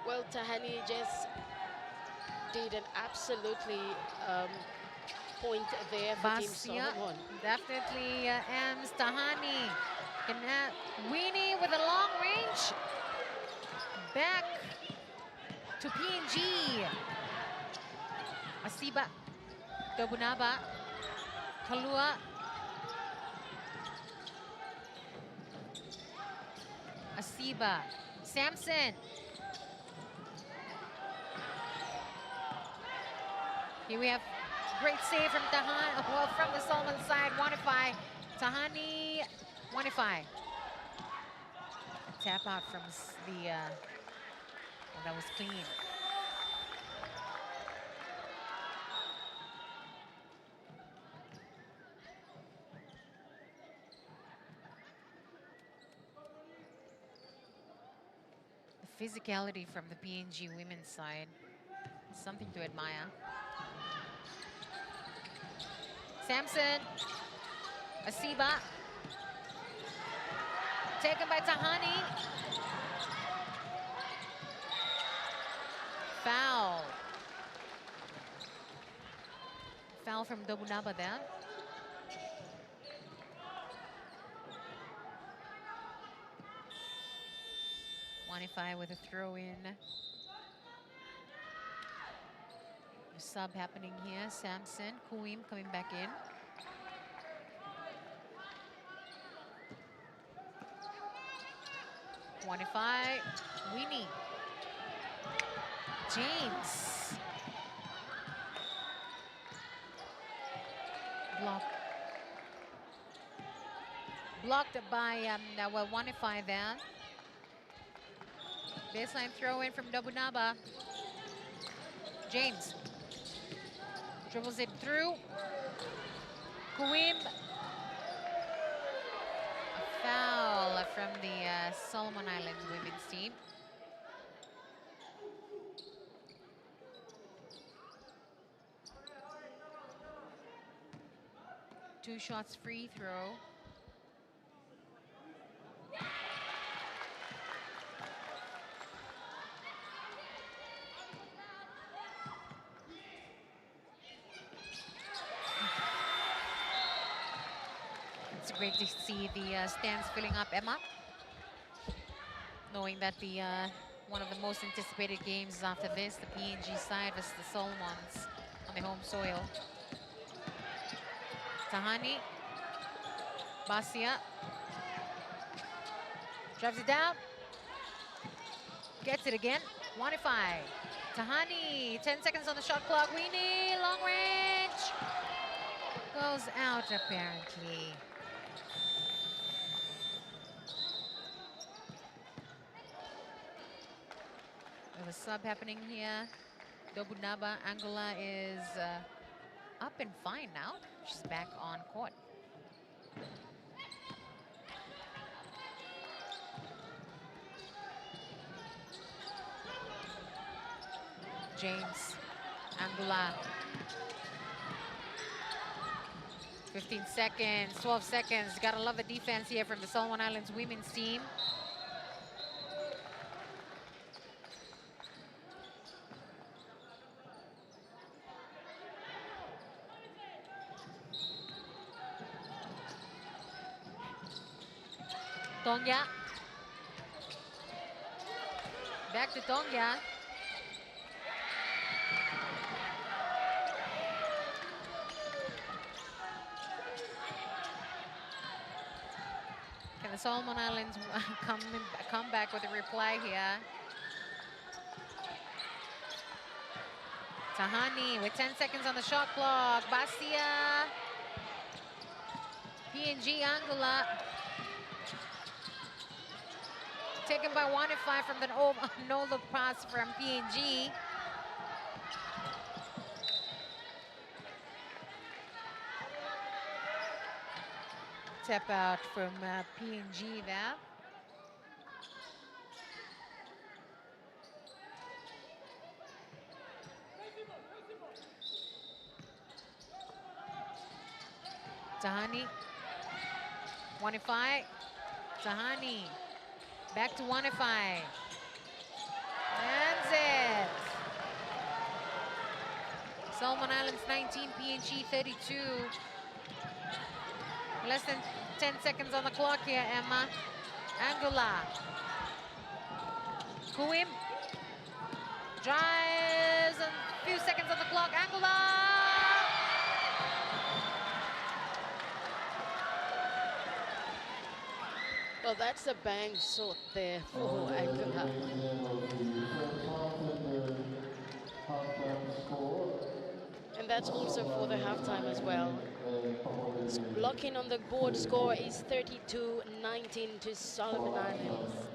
Well, Tahani just did an absolutely point there for Team Basia Solomon. definitely aims Tahani. Weenie with a long range. Back to PNG. Asiba. Dobunaba. Kalua. Asiba. Samson. Here we have great save from Tahani, well, from the Solomon side. Wanify. Tahani. Wanify. Tap out from the, well, that was clean. The physicality from the PNG women's side is something to admire. Samson. Asiba. Taken by Tahani. Foul. Foul from Dobunaba there. Wanify with a throw in. A sub happening here. Samson, Kuim coming back in. Wanify, Winnie. James. Blocked by well, Wanify there. Baseline throw in from Dobunaba. James dribbles it through. Kuim. A foul from the Solomon Islands women's team. Two shots free throw. It's great to see the stands filling up, Emma. Knowing that the one of the most anticipated games after this, the PNG side versus the Solomons on the home soil. Tahani. Basia. Drives it down. Gets it again. Wanify. Tahani. 10 seconds on the shot clock. Weenie. Long range. Goes out apparently. There's a sub happening here. Dobunaba. Angola is up and fine now. She's back on court. James. Angola. 15 seconds, 12 seconds. Gotta love the defense here from the Solomon Islands women's team. Tonga. Back to Tonga. Can the Solomon Islands come back with a reply here? Tahani with 10 seconds on the shot clock. Basia. PNG Angola. Taken by 1-5 from the no-look pass from PNG. Tap out from PNG there. Tahani. 1-5. Tahani. Back to 1-5. That's it. Solomon Islands 19, PNG 32. Less than 10 seconds on the clock here, Emma. Angola. Kuim. Drives, and a few seconds on the clock. Angola. Well, that's a bang shot there for Angola. And that's also for the halftime as well. Locking on the board score is 32-19 to Solomon Islands.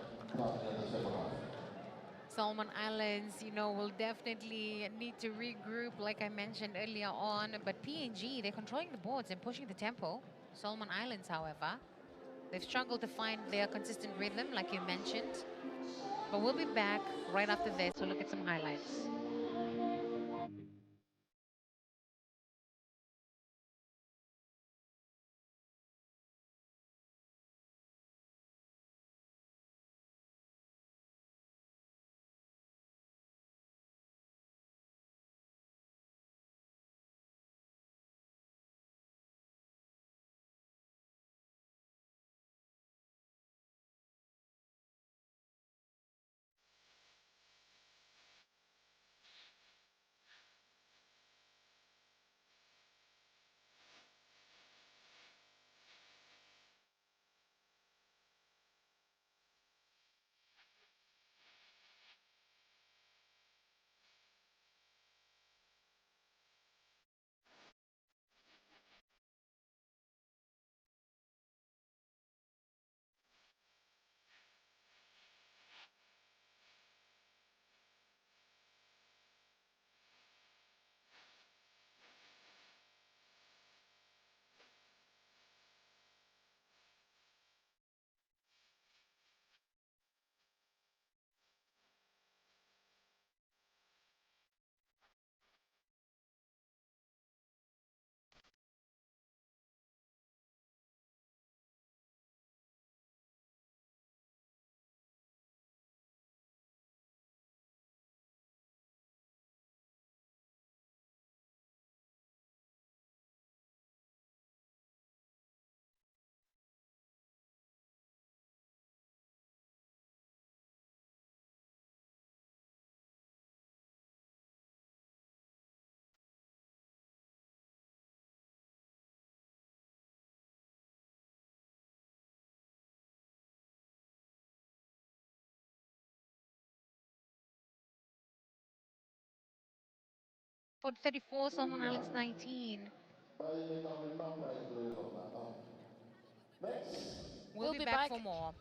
Solomon Islands, you know, will definitely need to regroup, like I mentioned earlier on. But PNG, they're controlling the boards and pushing the tempo. Solomon Islands, however, they've struggled to find their consistent rhythm, like you mentioned. But we'll be back right after this to look at some highlights. For 34, Solomon Islands 19. We'll be back for more.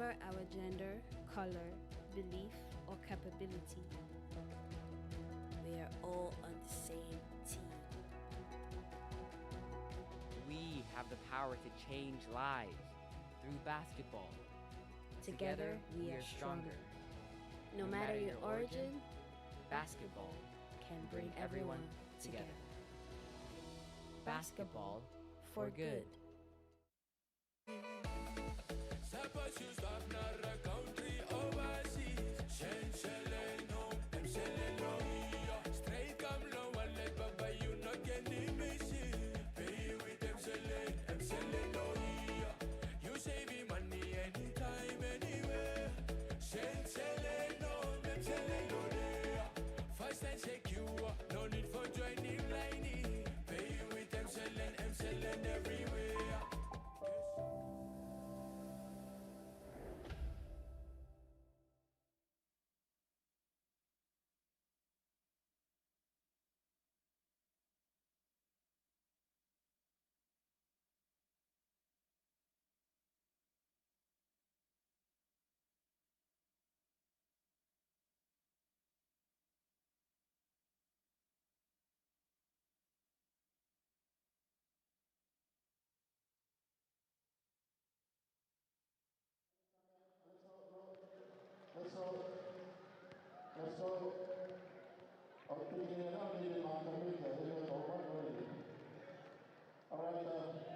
Whatever our gender, color, belief, or capability, we are all on the same team. We have the power to change lives through basketball. Together, we are stronger. No matter your origin, basketball can bring everyone together. Basketball for good. Let's go. All right,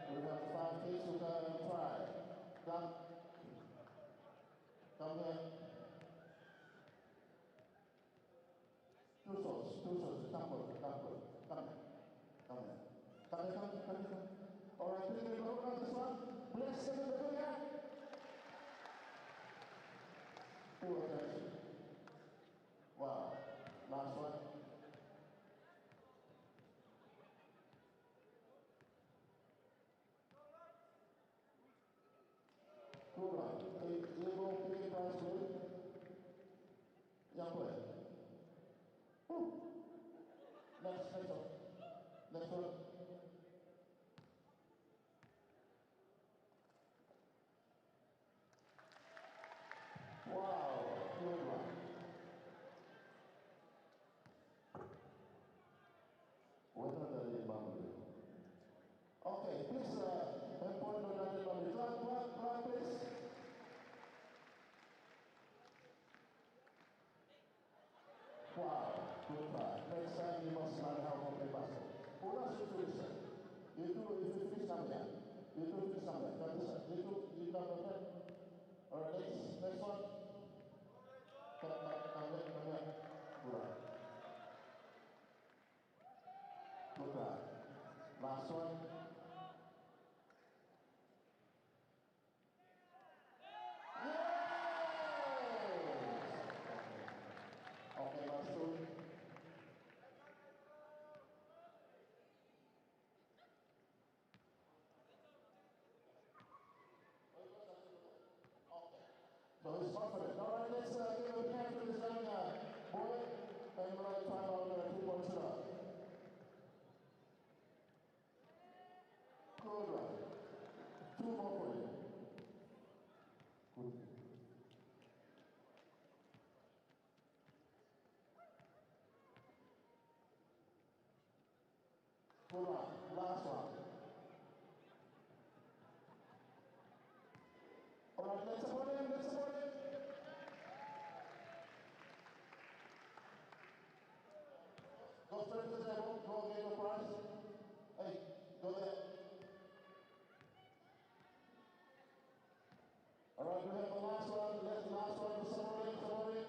we have 5 kids who can try. Come here. Two souls, come here. All right, please give a round this one. Bless them in the video. Full attention. Wow, last one. Good one. You go pick it price for it. Young boy. Next one. Wow, good one. What are the boundary? Okay, please, point on that boundary. Clap, please. Wow, good try. Next time you must learn how to play basketball. Who else you finish it? You finish somewhere. Got this. You got the pen. All right, next one. Come here. Good try. Last one. Okay, last two. So he's confident. All right, let's give a big hand to this young boy. And we're going to try out 2 points up. Good one. 2 more for you. Good. Good one. Last one. All right, let's support him. Go straight to the table. Go get the prize. Hey, go there. All right, we have the last one. Let's the last one. Support him.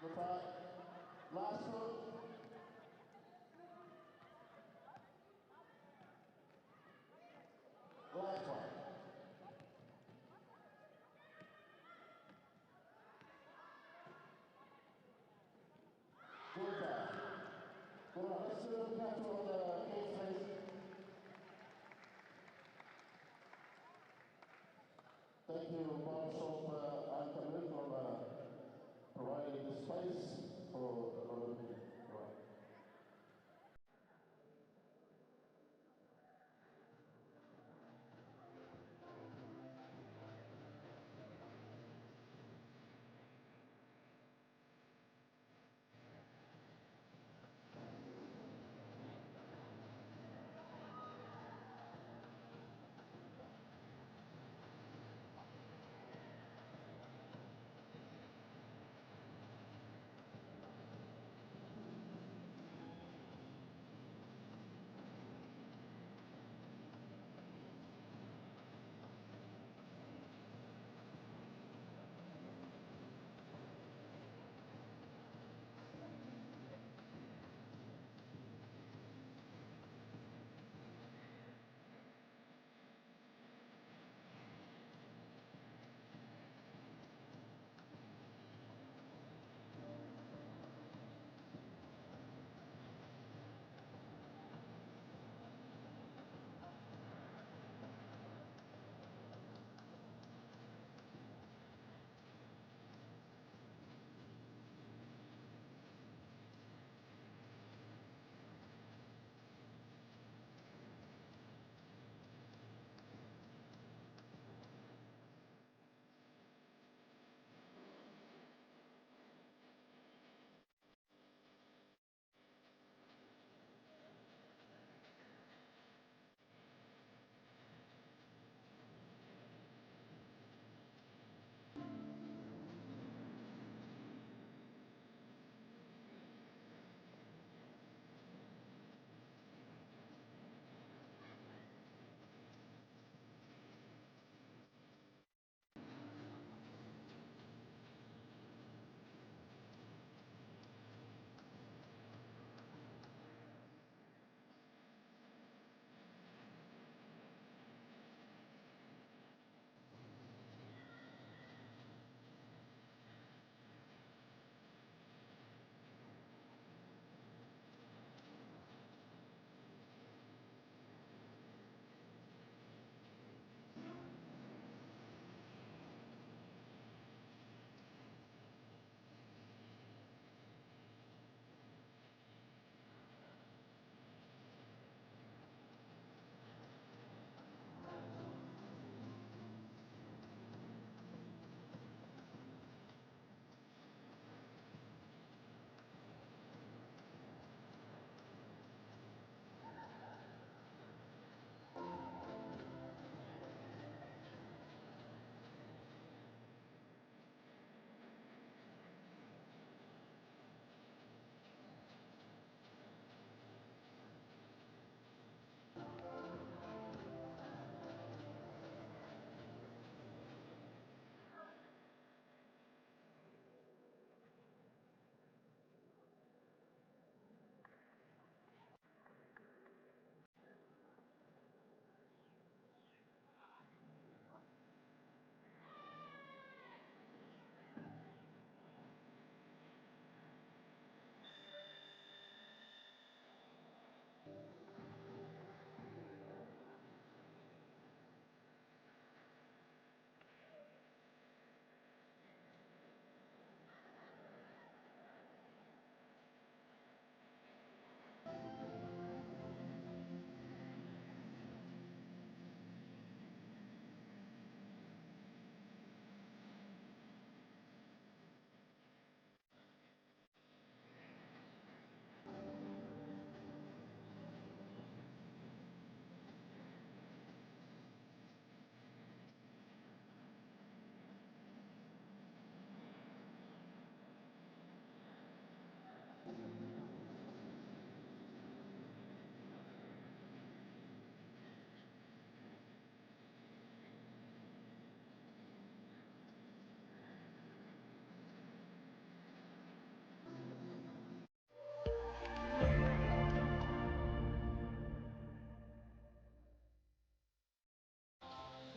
Good try. Last one. Last one. Good try. Good one. Let's do a capture of the case race. Thank you, Bob Schultz and Camille for providing the space for the Olympic.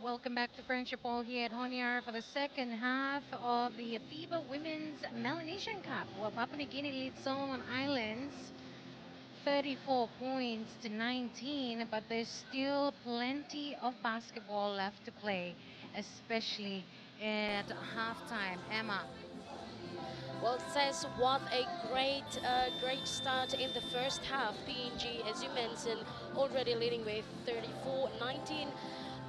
Welcome back to Friendship Hall here at Honiara for the second half of the FIBA Women's Melanesian Cup. Well, Papua New Guinea leads Solomon Islands 34 points to 19, but there's still plenty of basketball left to play, especially at halftime. Emma. Well, it says what a great start in the first half. PNG, as you mentioned, already leading with 34-19.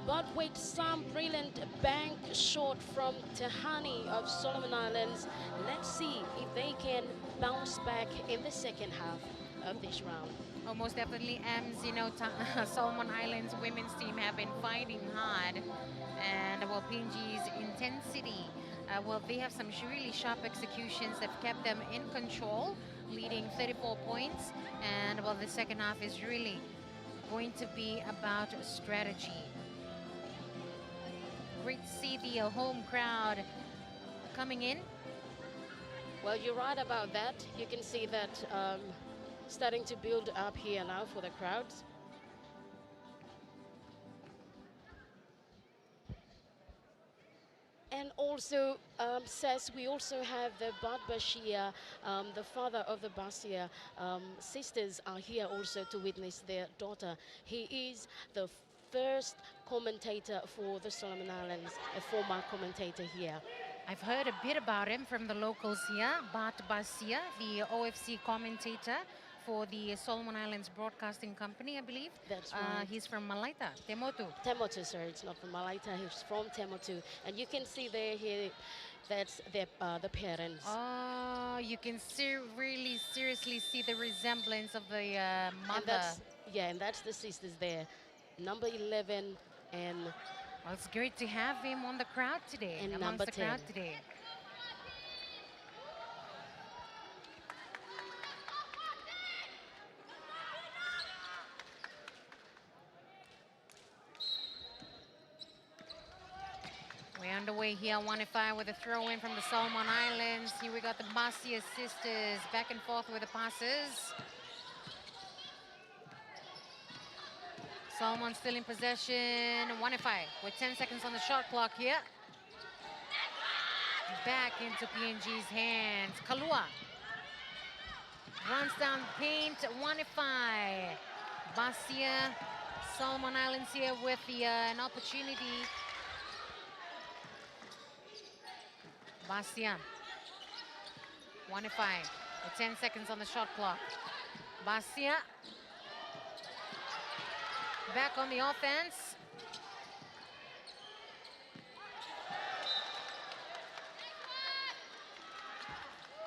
But with some brilliant bank shot from Tahani of Solomon Islands, let's see if they can bounce back in the second half of this round. Oh, most definitely, Ems. You know, Solomon Islands women's team have been fighting hard, and well, PNG's intensity. Well, they have some really sharp executions that kept them in control, leading 34 points. And well, the second half is really going to be about strategy. Great to see the home crowd coming in. Well, you're right about that. You can see that starting to build up here now for the crowds. And also, says we also have the Bad Bashir, the father of the Bashir sisters are here also to witness their daughter. He is the first commentator for the Solomon Islands, a former commentator here. I've heard a bit about him from the locals here. Bart Basia, the OFC commentator for the Solomon Islands Broadcasting Company, I believe. That's right. He's from Malaita, Temotu. Temotu, sir. It's not from Malaita. He's from Temotu. And you can see there here, that's their, the parents. Oh, you can really seriously see the resemblance of the mother. And that's the sisters there. Number 11 and... Well, it's great to have him on the crowd today, and amongst number the 10. crowd today. We're underway here, 1-5 with a throw-in from the Solomon Islands. Here we got the Basia sisters back and forth with the passes. Solomon still in possession, 1-5 with 10 seconds on the shot clock here. Back into PNG's hands. Kalua runs down the paint, 1-5. Basia, Solomon Islands here with an opportunity. Basia, 1-5 with 10 seconds on the shot clock. Basia back on the offense.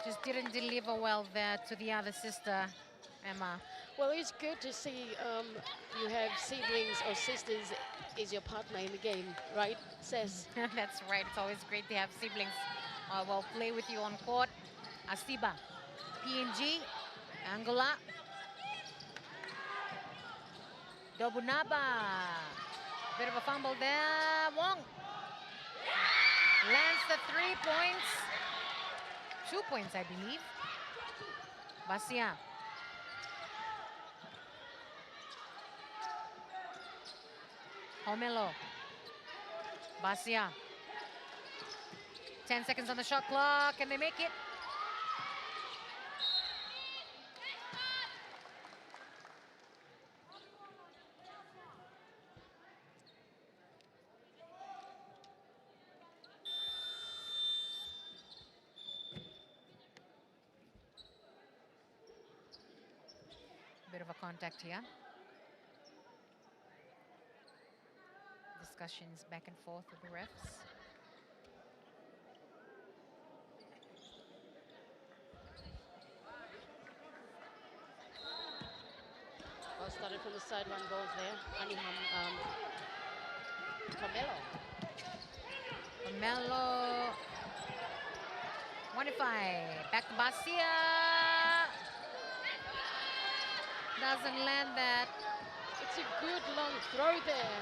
Just didn't deliver well there to the other sister, Emma. Well, it's good to see you have siblings or sisters is your partner in the game, right, Says? That's right. It's always great to have siblings well play with you on court. Asiba, PNG, Angola. Dobunaba, bit of a fumble there. Wong lands the 3 points. 2 points, I believe. Basia. Homelo. Basia. 10 seconds on the shot clock, and they make it. Bit of a contact here. Discussions back and forth with the refs. Well, started from the sideline goals there. Aniham, Carmelo. Carmelo. 1-5. Back to Basia. Doesn't land that. It's a good long throw there.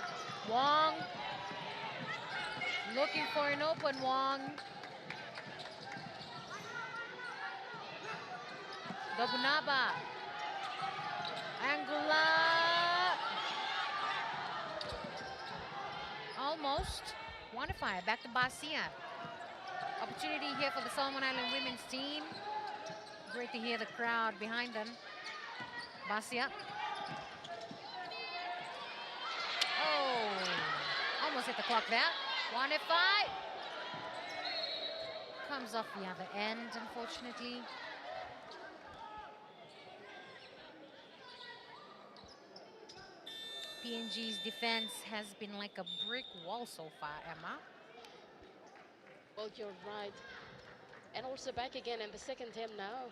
Wong. Looking for an open Wong. Dobunaba. Angola. almost. 1-5. Back to Basia. Opportunity here for the Solomon Island women's team. Great to hear the crowd behind them. Basia. Oh, almost hit the clock there. 1-5. Comes off the other end, unfortunately. PNG's defense has been like a brick wall so far, Emma. Well, you're right. And also back again in the second term now.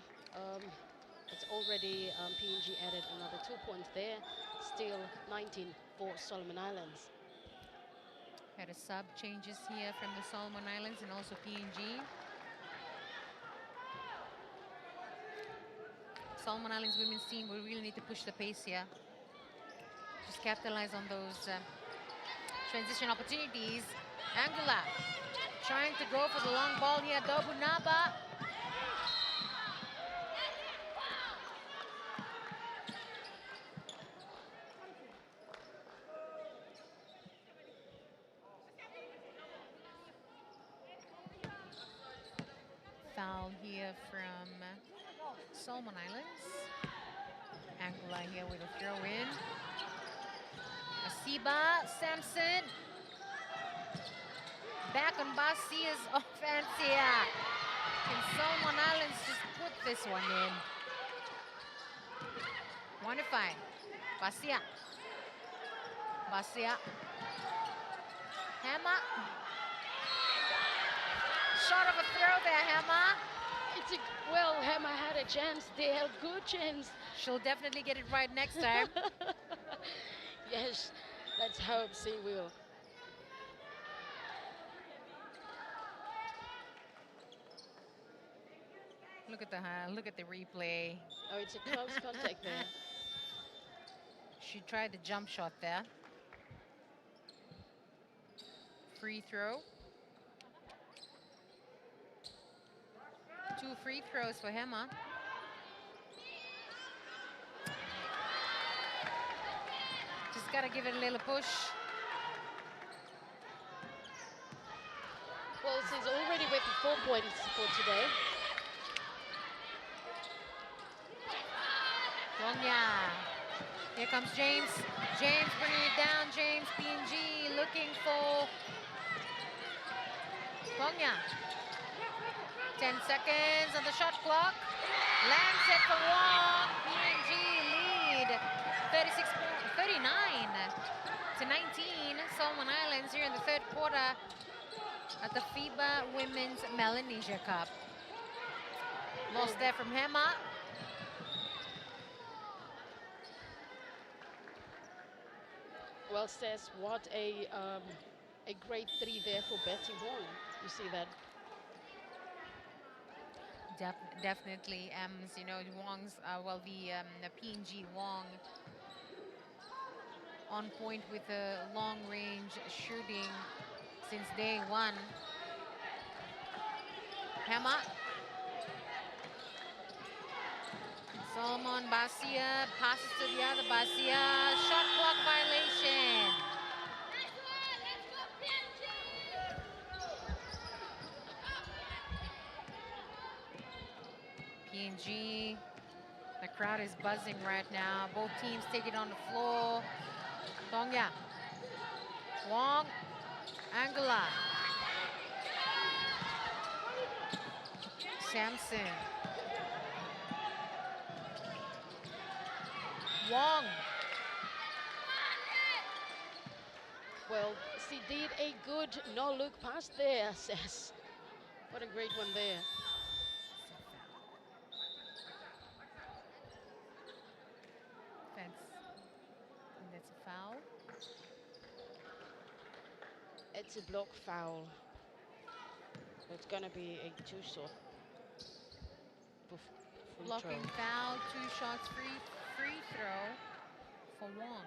It's already PNG added another 2 points there. Still 19 for Solomon Islands. Had a sub changes here from the Solomon Islands and also PNG. Solomon Islands women's team will really need to push the pace here. Just capitalize on those transition opportunities. Angula trying to go for the long ball here. Dobunaba. Foul here from Solomon Islands. Angula here with a throw in. Asiba, Samson. Back on Basia's offense here. Can Solomon Islands just put this one in? 1-5. Basia. Basia. Hammer. Short of a throw there, Hammer. Well, Hammer had a chance there, good chance. She'll definitely get it right next time. Yes, let's hope she will. Look at the replay. Oh, it's a close contact there. She tried the jump shot there. Free throw. 2 free throws for Hema. Just gotta give it a little push. Well, she's already with 4 points for today. Gonya. Here comes James. James bringing it down. James, PNG looking for Gonya. 10 seconds on the shot clock. Lands it for Wong. PNG lead 39 to 19. Solomon Islands here in the third quarter at the FIBA Women's Melanesia Cup. Lost there from Hema. Well, Stas, what a great 3 there for Betty Wong. You see that? Definitely, you know, Wong's, the PNG Wong on point with the long-range shooting since day one. Hema. Solomon Basia passes to the other Basia. Shot clock violation. PNG, the crowd is buzzing right now. Both teams take it on the floor. Tongya, Wong, Angela, Samson, Wong. Well, she did a good no-look pass there, Stas. What a great one there. That's a foul. It's a block foul. It's gonna be a 2-shot. Blocking foul, 2 shots free throw for Wong.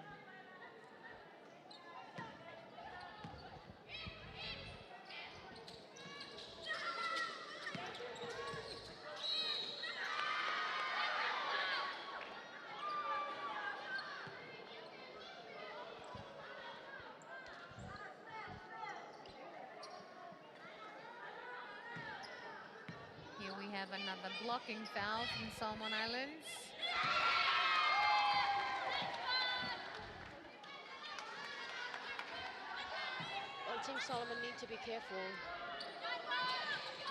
have another blocking foul from Solomon Islands. Well, Team Solomon need to be careful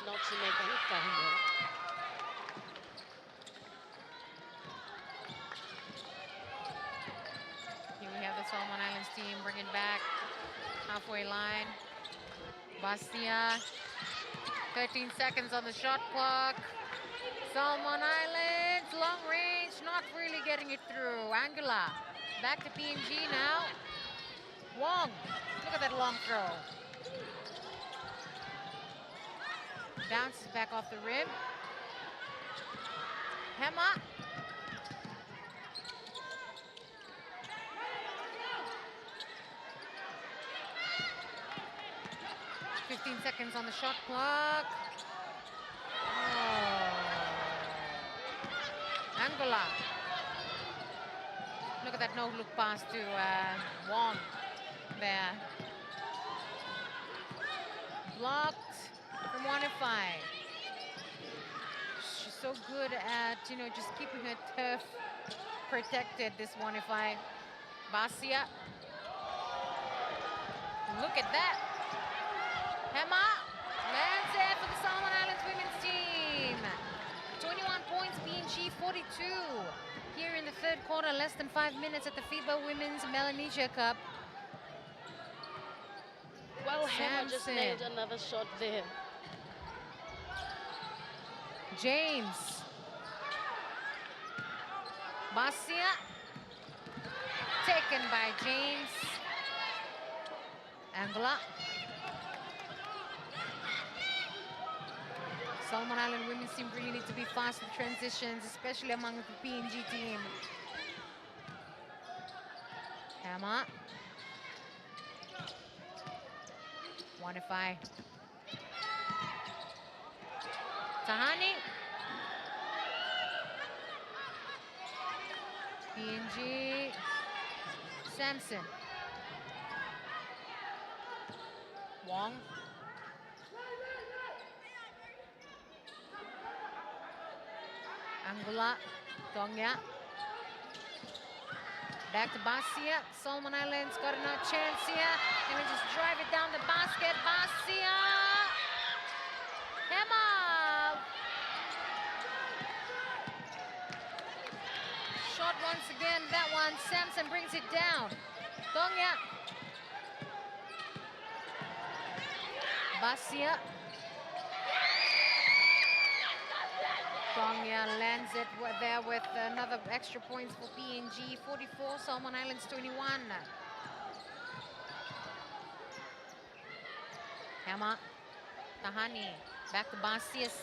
not to make any foul here. Here we have the Solomon Islands team bringing back halfway line. Bastia, 13 seconds on the shot clock. Solomon Islands, long range, not really getting it through. Angela, back to PNG now. Wong, look at that long throw. Bounces back off the rim. Hema. Seconds on the shot clock. Oh. Angola. Look at that no-look pass to Wong there. Blocked from Wanify. She's so good at, just keeping her turf protected, this Wanify. Basia. Look at that. Hema lands it for the Solomon Islands women's team. 21 points, PNG 42. Here in the third quarter, less than 5 minutes at the FIBA Women's Melanesia Cup. Well, Hema just nailed another shot there. James. Basia. Taken by James. Angola. Solomon Island women's team really need to be fast with transitions, especially among the PNG team. Hema. Wanify. Tahani. PNG. Samson. Wong. Angola, Tongya. Back to Basia. Solomon Islands got another chance here. Gonna just drive it down the basket. Basia. Hema. Shot once again. That one. Samson brings it down. Tongya. Basia. Tongya lands it there with another extra points for PNG. 44, Solomon Islands 21. Hema, Tahani, back to Basius.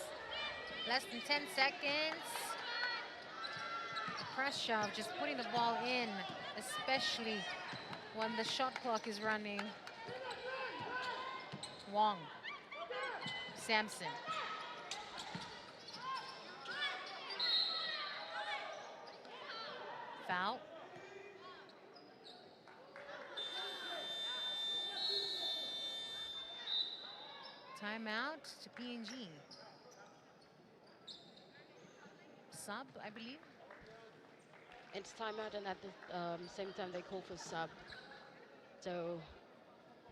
Less than 10 seconds. The pressure of just putting the ball in, especially when the shot clock is running. Wong, Samson. Foul. Timeout to PNG. Sub, I believe. It's timeout, and at the same time they call for sub. So,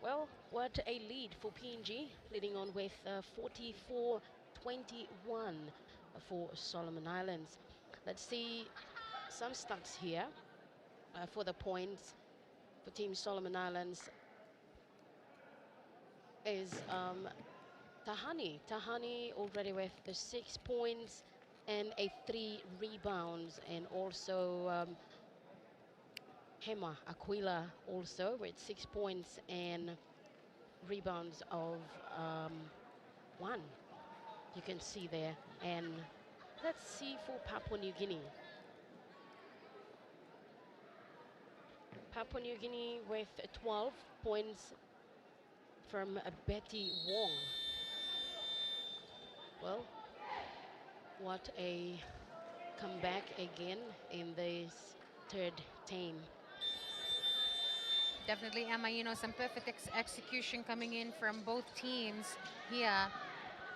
well, what a lead for PNG, leading on with 44-21 for Solomon Islands. Let's see some stats here for the points for Team Solomon Islands is Tahani. Tahani already with the 6 points and 3 rebounds, and also Hema Aquila also with 6 points and rebounds of 1. You can see there. And let's see for Papua New Guinea. Papua New Guinea with 12 points from Betty Wong. Well, what a comeback again in this third team. Definitely, Emma, some perfect execution coming in from both teams here.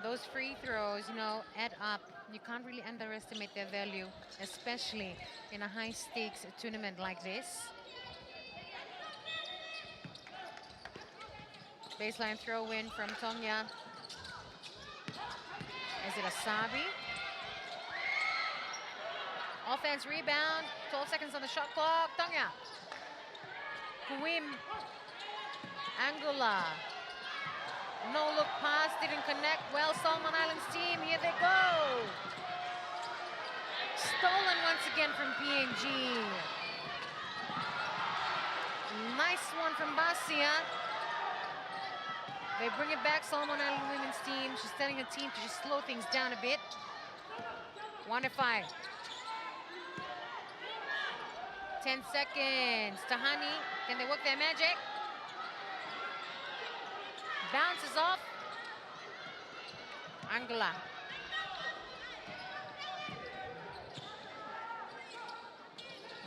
Those free throws, add up You can't really underestimate their value, especially in a high-stakes tournament like this. Baseline throw-in from Tonga. Is it Asabi? Offense rebound, 12 seconds on the shot clock. Tonga. Kuim. Angula. No look pass, didn't connect. Well, Solomon Islands team, here they go. Stolen once again from PNG. Nice one from Basia. They bring it back, Solomon Island women's team. She's telling the team to just slow things down a bit. 1-5. 10 seconds. Tahani, can they work their magic? Bounces off. Angela.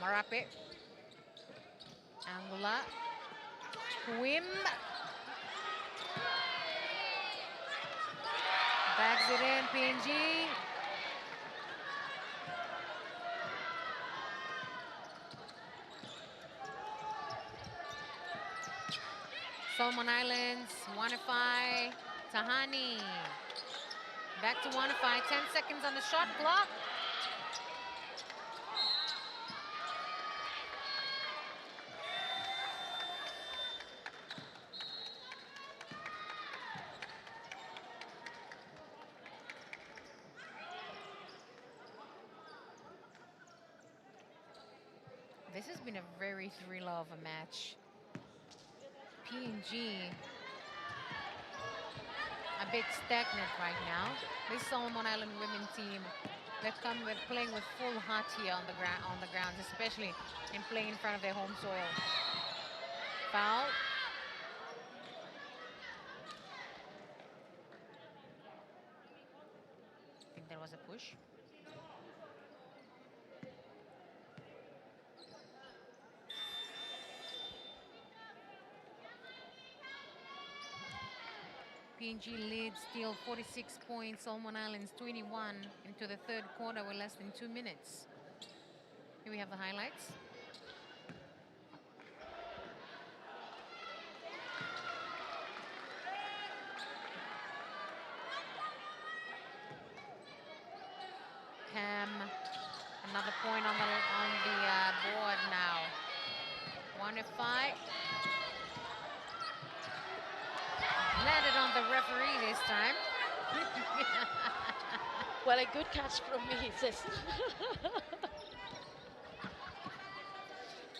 Marape. Angula. Quim. Bags it in, PNG. Solomon Islands, Wanify, Tahani. Back to Wanify, 10 seconds on the shot clock. This has been a very thriller of a match. PNG a bit stagnant right now. This Solomon Island women team, they've come with playing with full heart here on the ground, especially in playing in front of their home soil. Foul. I think there was a push. PNG leads still 46 points, Solomon Islands 21 into the third quarter with less than 2 minutes. Here we have the highlights. Cam, another point on the board now. 1-5. Landed on the referee this time. Well, a good catch from me, sis.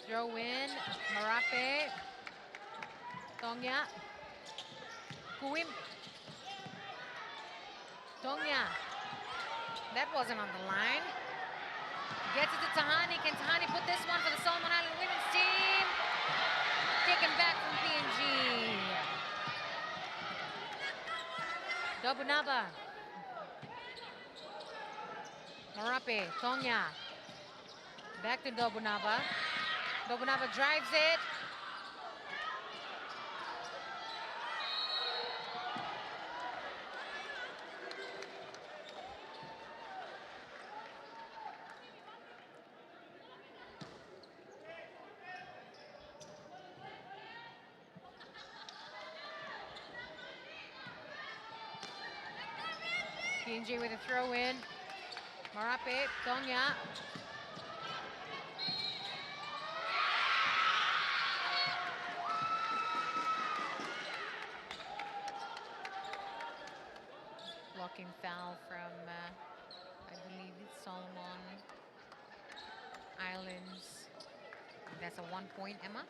Throw in, Marape, Tonga, Kuim, Tonga. That wasn't on the line. Gets it to Tahani. Can Tahani put this one for the Solomon Island women's team? Taken back from PNG. Dobunaba. Marape, Tonga. Back to Dobunaba. Dobunaba drives it. PNG with a throw in. Marape, Tonga. Blocking foul from, I believe it's Solomon Islands. That's a 1 point, Emma.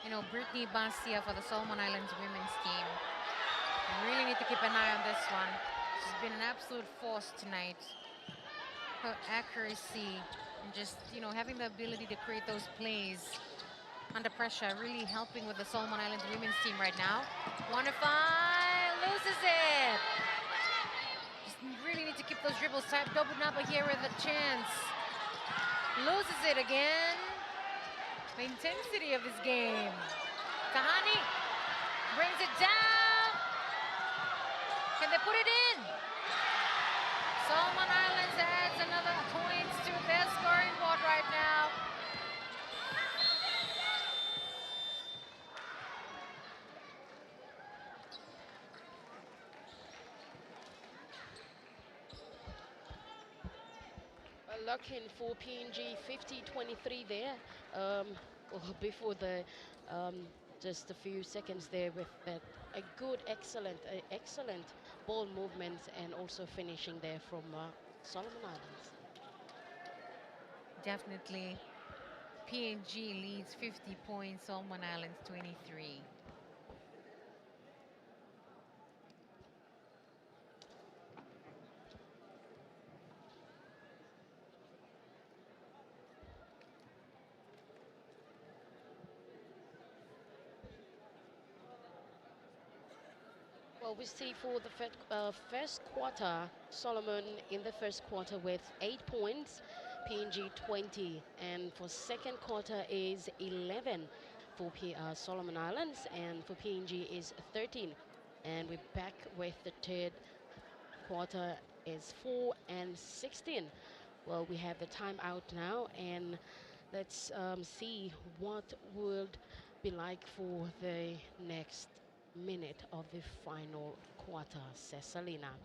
You know, Brittany Basia for the Solomon Islands women's team. You really need to keep an eye on this one. She's been an absolute force tonight. Her accuracy and just, you know, having the ability to create those plays under pressure, really helping with the Solomon Islands women's team right now. 1-5, loses it. Just really need to keep those dribbles tight. Dobunaba here with a chance. Loses it again. The intensity of his game. Tahani brings it down. Can they put it in? Solomon Islands adds another point to their scoring board right now. Looking for PNG 50-23 there. Well, before the just a few seconds there with that a good, excellent ball movements and also finishing there from Solomon Islands. Definitely, PNG leads 50 points, Solomon Islands 23. Well, we see for the first quarter, Solomon in the first quarter with 8 points, PNG 20, and for second quarter is 11 for Solomon Islands, and for PNG is 13. And we're back with the third quarter is 4 and 16. Well, we have the timeout now, and let's see what would be like for the next minute of the final quarter, Cessalina.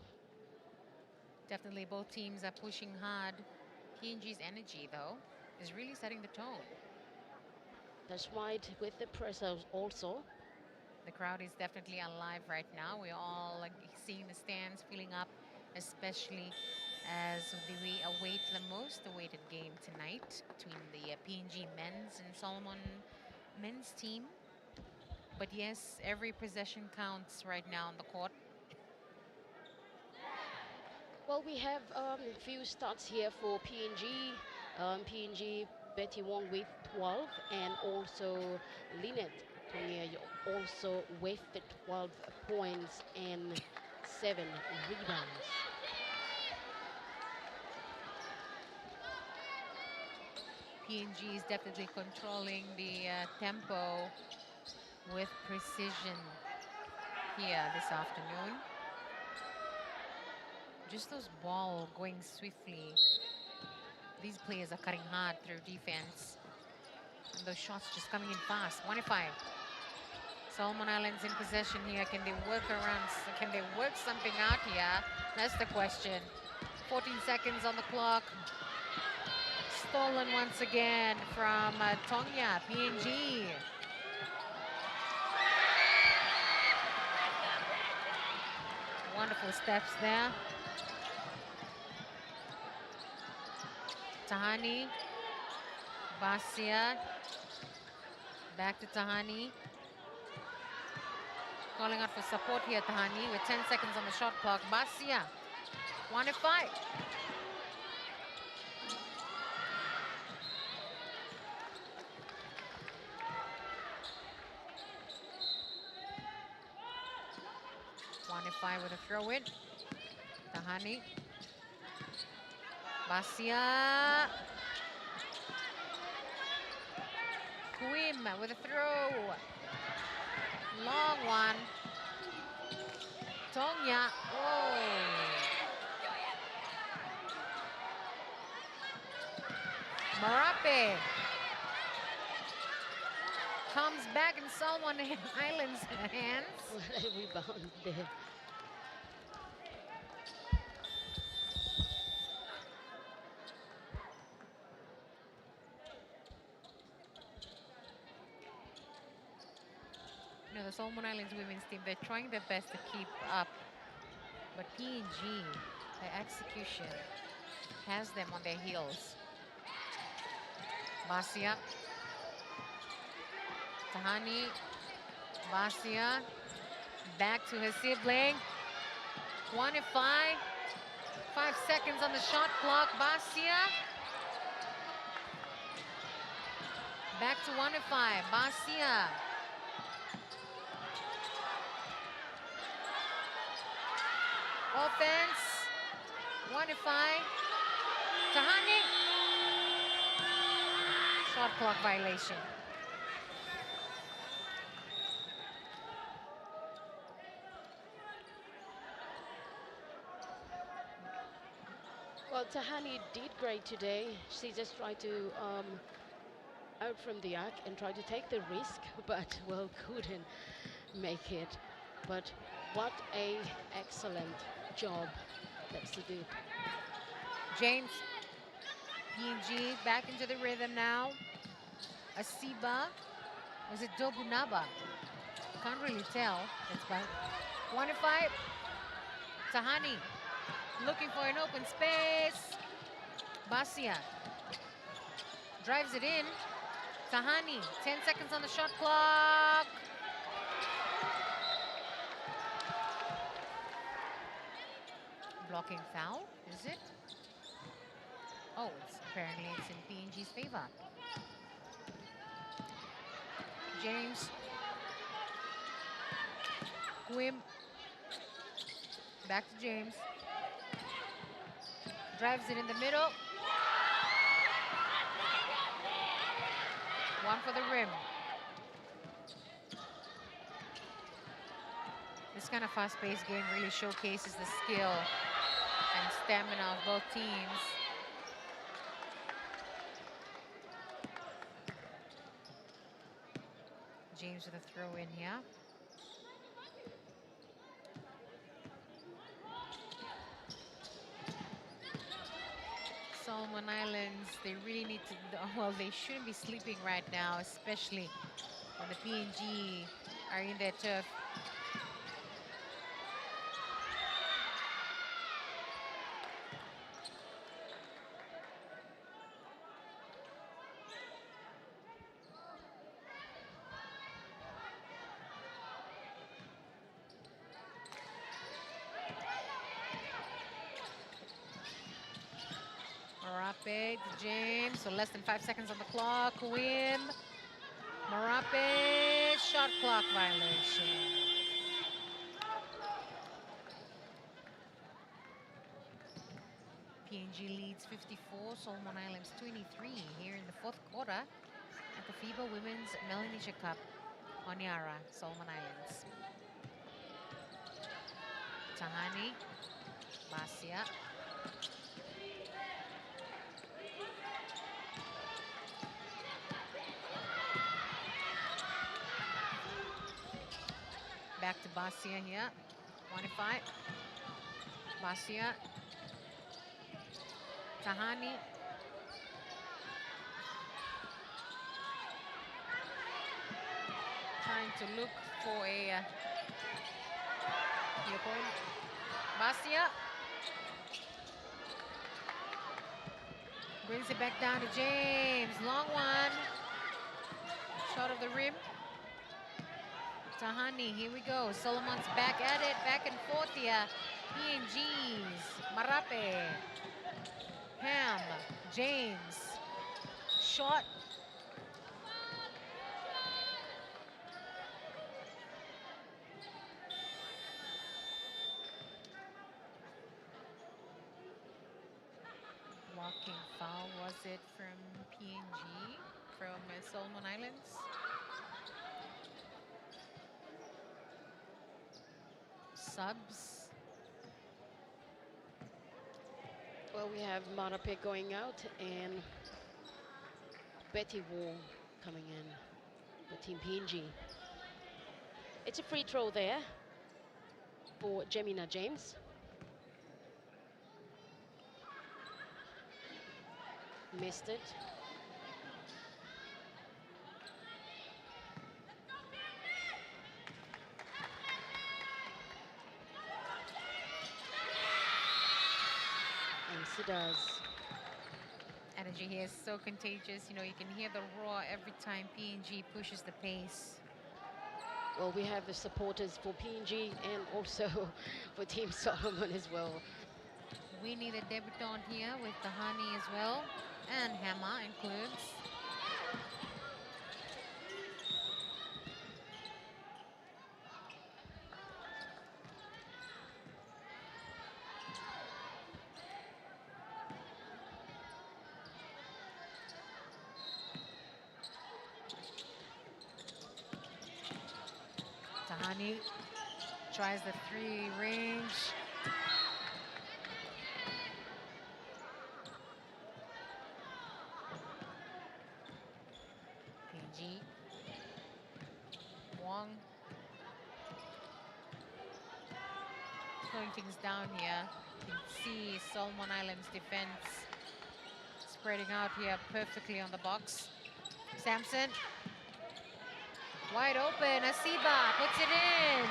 Definitely both teams are pushing hard. PNG's energy, though, is really setting the tone. That's right, with the pressers also. The crowd is definitely alive right now. We're all seeing the stands filling up, especially as we await the most awaited game tonight between the PNG men's and Solomon men's team. But yes, every possession counts right now on the court. Well, we have a few starts here for PNG. PNG, Betty Wong with 12, and also Lynette Tongea also with the 12 points and 7 rebounds. PNG is definitely controlling the tempo with precision here this afternoon. Just those ball going swiftly. These players are cutting hard through defense. And those shots just coming in fast. 1-5. Solomon Islands in possession here. Can they work around? Can they work something out here? That's the question. 14 seconds on the clock. Stolen once again from Tongea, PNG. Wonderful steps there. Tahani, Basia, back to Tahani. Calling out for support here, Tahani, with 10 seconds on the shot clock. Basia, 1-5. With a throw in. Tahani. Basia. Kuim with a throw. Long one. Tongea. Oh. Marape comes back in Solomon Islands' hands. What a rebound there. The Solomon Islands women's team, they're trying their best to keep up. But PNG, their execution has them on their heels. Basia. Tahani. Basia. Back to her sibling. 1-5. 5 seconds on the shot clock. Basia. Back to 1-5. Basia. Offense, 1-5. Tahani. Shot clock violation. Well, Tahani did great today. She just tried to out from the arc and tried to take the risk, but well, couldn't make it. But what a excellent job that she did. James, PNG back into the rhythm now. Asiba, was it Dobunaba? Can't really tell. That's about 1-5. Tahani looking for an open space. Basia drives it in. Tahani, 10 seconds on the shot clock. Blocking foul, is it? Oh, apparently it's in PNG's favor. James. Gwim. Back to James. Drives it in the middle. One for the rim. This kind of fast-paced game really showcases the skill and stamina of both teams. James with a throw in here. Solomon Islands, they really need to, well, they shouldn't be sleeping right now, especially when the PNG are in their turf. Marape to James, so less than 5 seconds on the clock. Wim, Marape, shot clock violation. PNG leads 54, Solomon Islands 23 here in the fourth quarter at the FIBA Women's Melanesian Cup on Yara, Solomon Islands. Tahani, Basia. Back to Basia here. 1-5. Basia. Tahani. Trying to look for a the opponent. Basia. Brings it back down to James. Long one. Shot of the rim. Tahani, here we go. Solomon's back at it, back and forth here. PNG's, Marape, Ham, James, shot. Blocking foul, was it from PNG, from Solomon Islands? Subs. Well, we have Marape going out and Betty Wall coming in for Team PNG. It's a free throw there for Jemina James. Missed it. And she does. Energy here is so contagious. You know, you can hear the roar every time PNG pushes the pace. Well, we have the supporters for PNG and also for Team Solomon as well. We need a debutante here with Tahani as well. And Hammer includes. Kahani tries the 3 range. PNG. Wong. Slowing things down here. You can see Solomon Islands defense spreading out here perfectly on the box. Sampson. Wide open. Asiba puts it in.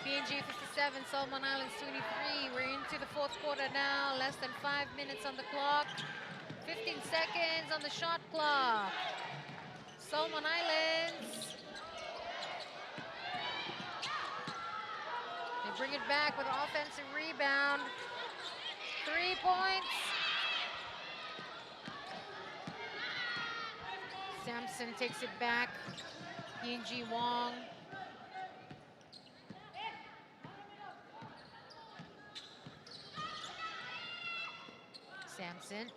PNG 57, Solomon Islands 23. We're into the 4th quarter now. Less than 5 minutes on the clock. 15 seconds on the shot clock. Solomon Islands. They bring it back with offensive rebound. 3 points. Sampson takes it back. PNG Wong. Sampson.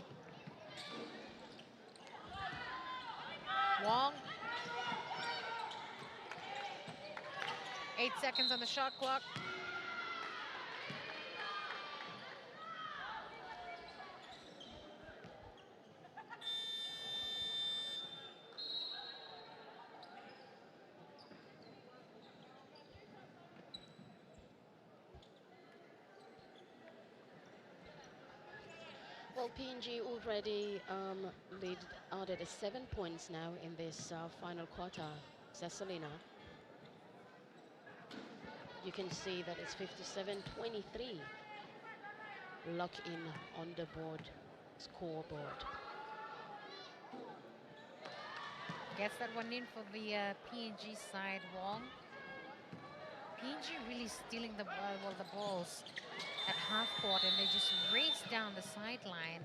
Wong. 8 seconds on the shot clock. Well, PNG already lead out at 7 points now in this final quarter. Cessalina. You can see that it's 57-23. Lock in on the board, scoreboard. Gets that one in for the PNG side, Wong. PNG really stealing the balls at half court, and they just race down the sideline,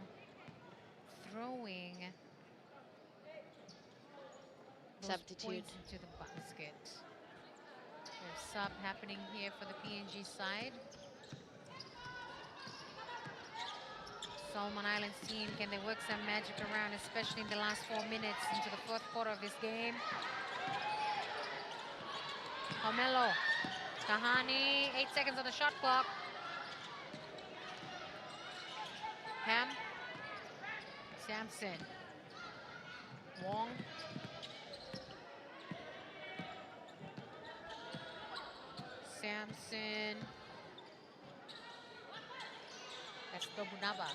throwing those Substitute. points into the basket. There's sub happening here for the PNG side. Solomon Islands team, can they work some magic around, especially in the last 4 minutes into the 4th quarter of this game? Homelo. Kahani, 8 seconds on the shot clock. Ham. Sampson. Wong. Sampson. That's Dobunaba.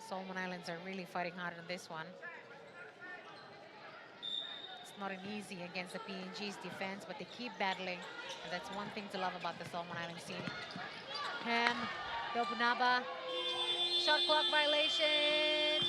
Solomon Islands are really fighting hard on this one. It's not an easy against the PNG's defense, but they keep battling. And that's one thing to love about the Solomon Islands team. Ham, Dobunaba, shot clock violation.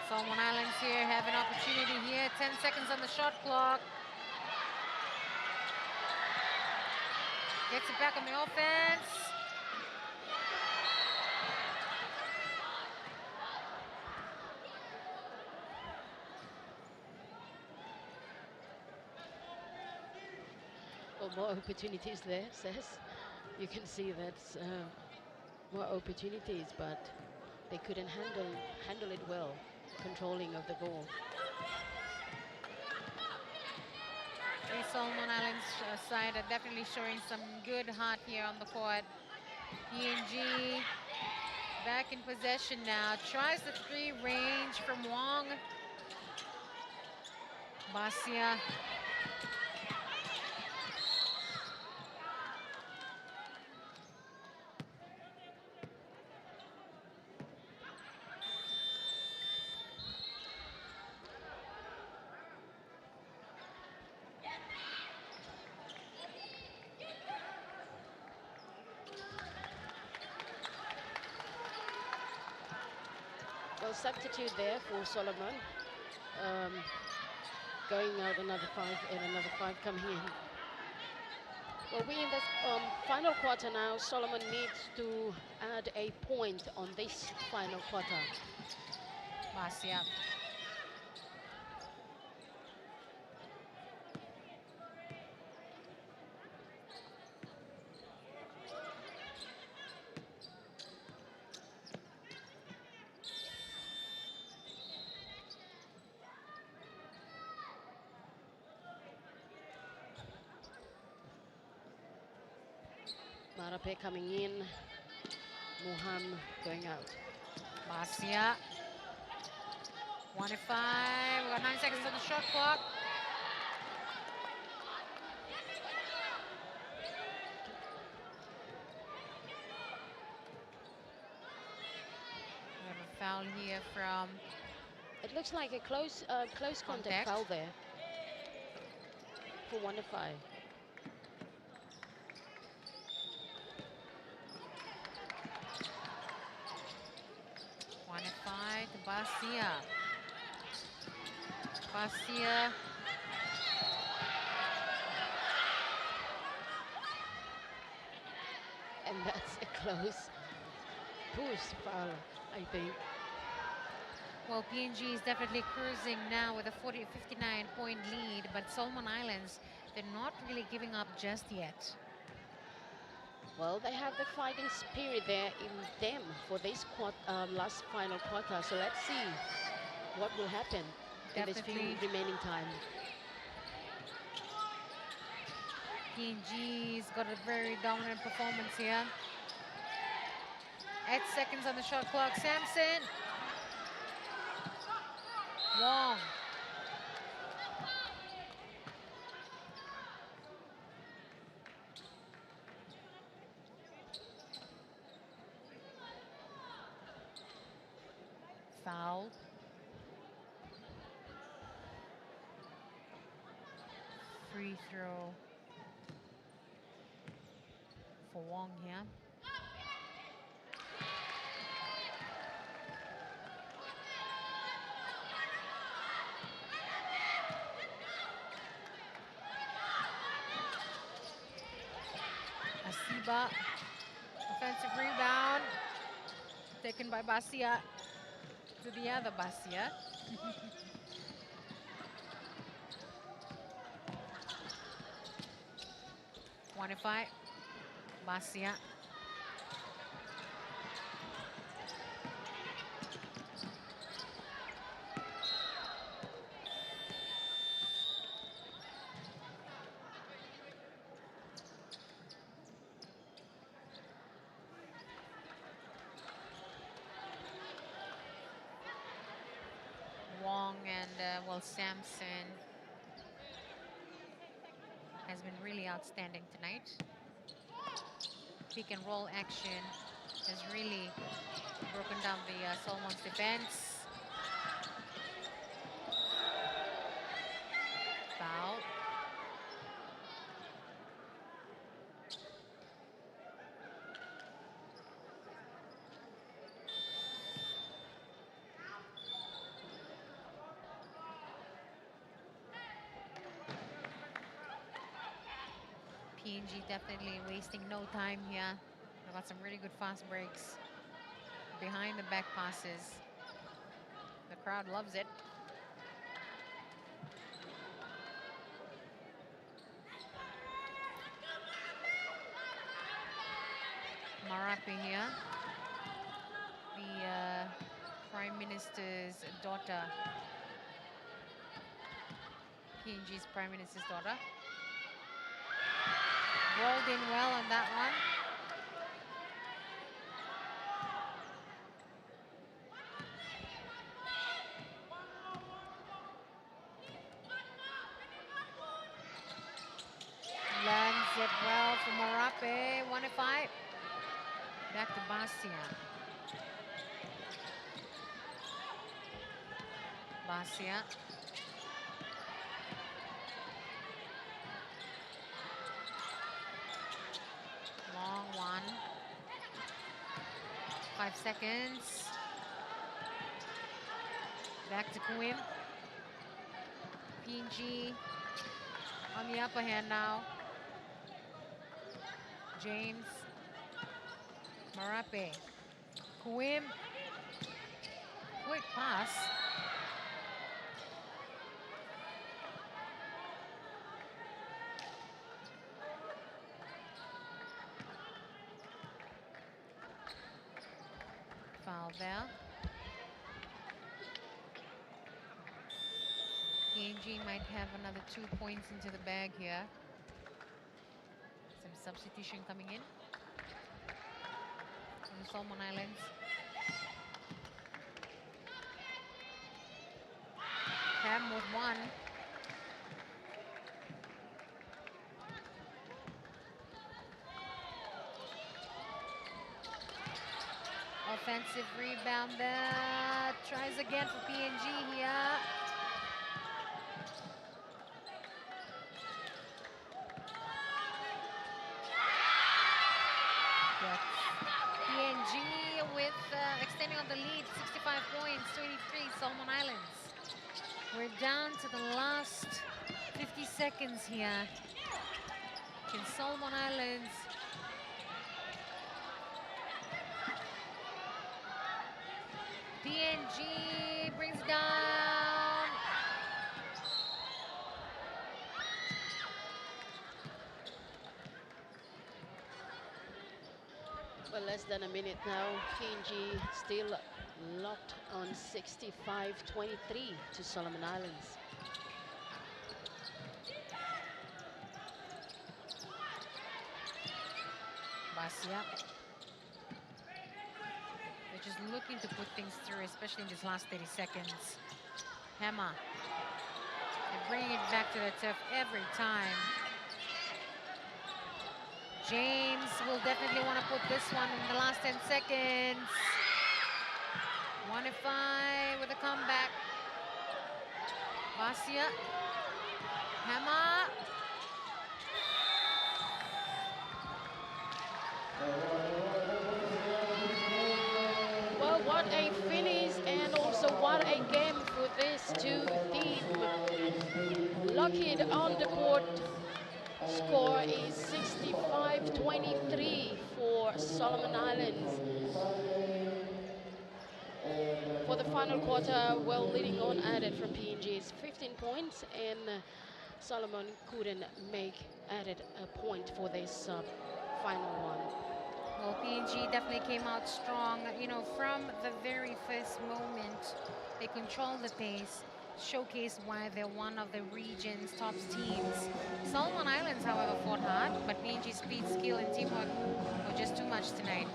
Solomon Islands here have an opportunity here. 10 seconds on the shot clock. Gets it back on the offense. Well, more opportunities there, says. You can see that's more opportunities, but they couldn't handle it well. Controlling of the ball. The Solomon Islands side are definitely showing some good heart here on the court. PNG back in possession now. Tries the 3 range from Wong. Basia. a substitute there for Solomon. Going out another 5 and another 5 coming in. Well, we're in the final quarter now. Solomon needs to add a point on this final quarter. Basia. Marape coming in. Muhan going out. Basia. 1-5. We got 9 seconds on the shot clock. We have a foul here from It looks like a close contact foul there for 1-5. 1-5 to Basia. Basia. And that's a close push foul, I think. Well, PNG is definitely cruising now with a 59-point lead, but Solomon Islands, they're not really giving up just yet. Well, they have the fighting spirit there in them for this last final quarter. So let's see what will happen in this few remaining time. PNG's got a very dominant performance here. 8 seconds on the shot clock. Samson. Wong. Foul. Free throw for Wong here. Asiba, offensive rebound, taken by Basia to the other Basia. Quantify, Basia. Wong and, well, Samson has been really outstanding tonight. Pick and roll action has really broken down the Solomon's defense. Foul. PNG definitely wasting no time here. They've got some really good fast breaks. Behind the back passes. The crowd loves it. Marape here. The Prime Minister's daughter. PNG's Prime Minister's daughter. Rolled in well on that one. Lands it well for Marape. 1-5. Back to Basia. Basia. Long one. 5 seconds. Back to Kuim. PNG on the upper hand now. James. Marape. Kuim. Quick pass. Foul there. PNG might have another 2 points into the bag here. Some substitution coming in from the Solomon Islands. Cam with one. Offensive rebound there. Tries again for PNG here. PNG with extending on the lead, 65 points, 23 Solomon Islands. We're down to the last 50 seconds here. Can Solomon Islands PNG brings down. Well, less than a minute now. PNG still locked on 65-23 to Solomon Islands. Basia. They're just looking to put things through, especially in this last 30 seconds. Hammer. They're bringing it back to the turf every time. James will definitely want to put this one in the last 10 seconds. 1-5 with a comeback. Basia. Hammer. Well, what a finish and also what a game for this two teams. Lockheed on the board. Score is 65-23 for Solomon Islands. For the final quarter, well, leading on added from PNG is 15 points, and Solomon couldn't make added a point for this final one. Well, PNG definitely came out strong. You know, from the very first moment, they controlled the pace, showcased why they're one of the region's top teams. Solomon Islands, however, fought hard, but PNG's speed, skill, and teamwork were just too much tonight.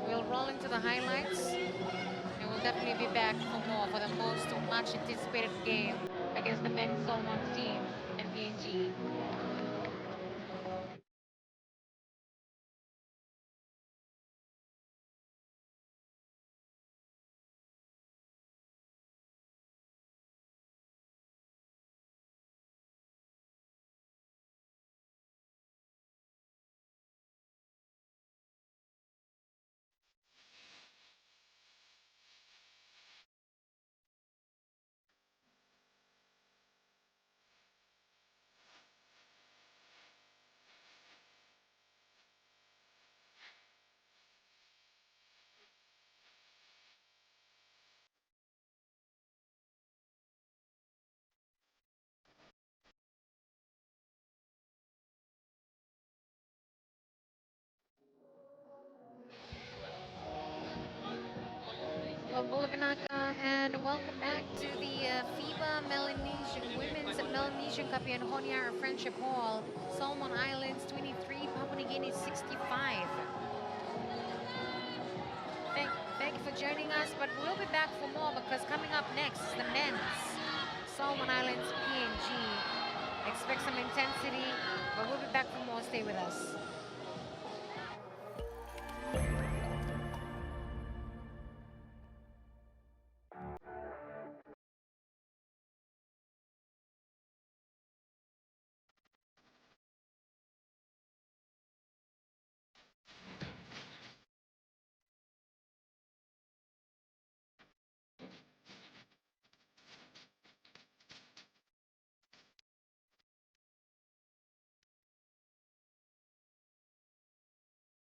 We'll roll into the highlights, and we'll definitely be back for more for the most much anticipated game against the men's Solomon team and PNG. Bulabanaka, and welcome back to the FIBA Melanesian Women's Melanesian Cup in Honiara Friendship Hall. Solomon Islands 23, Papua New Guinea 65. Thank you for joining us, but we'll be back for more because coming up next is the men's Solomon Islands PNG. Expect some intensity, but we'll be back for more. Stay with us.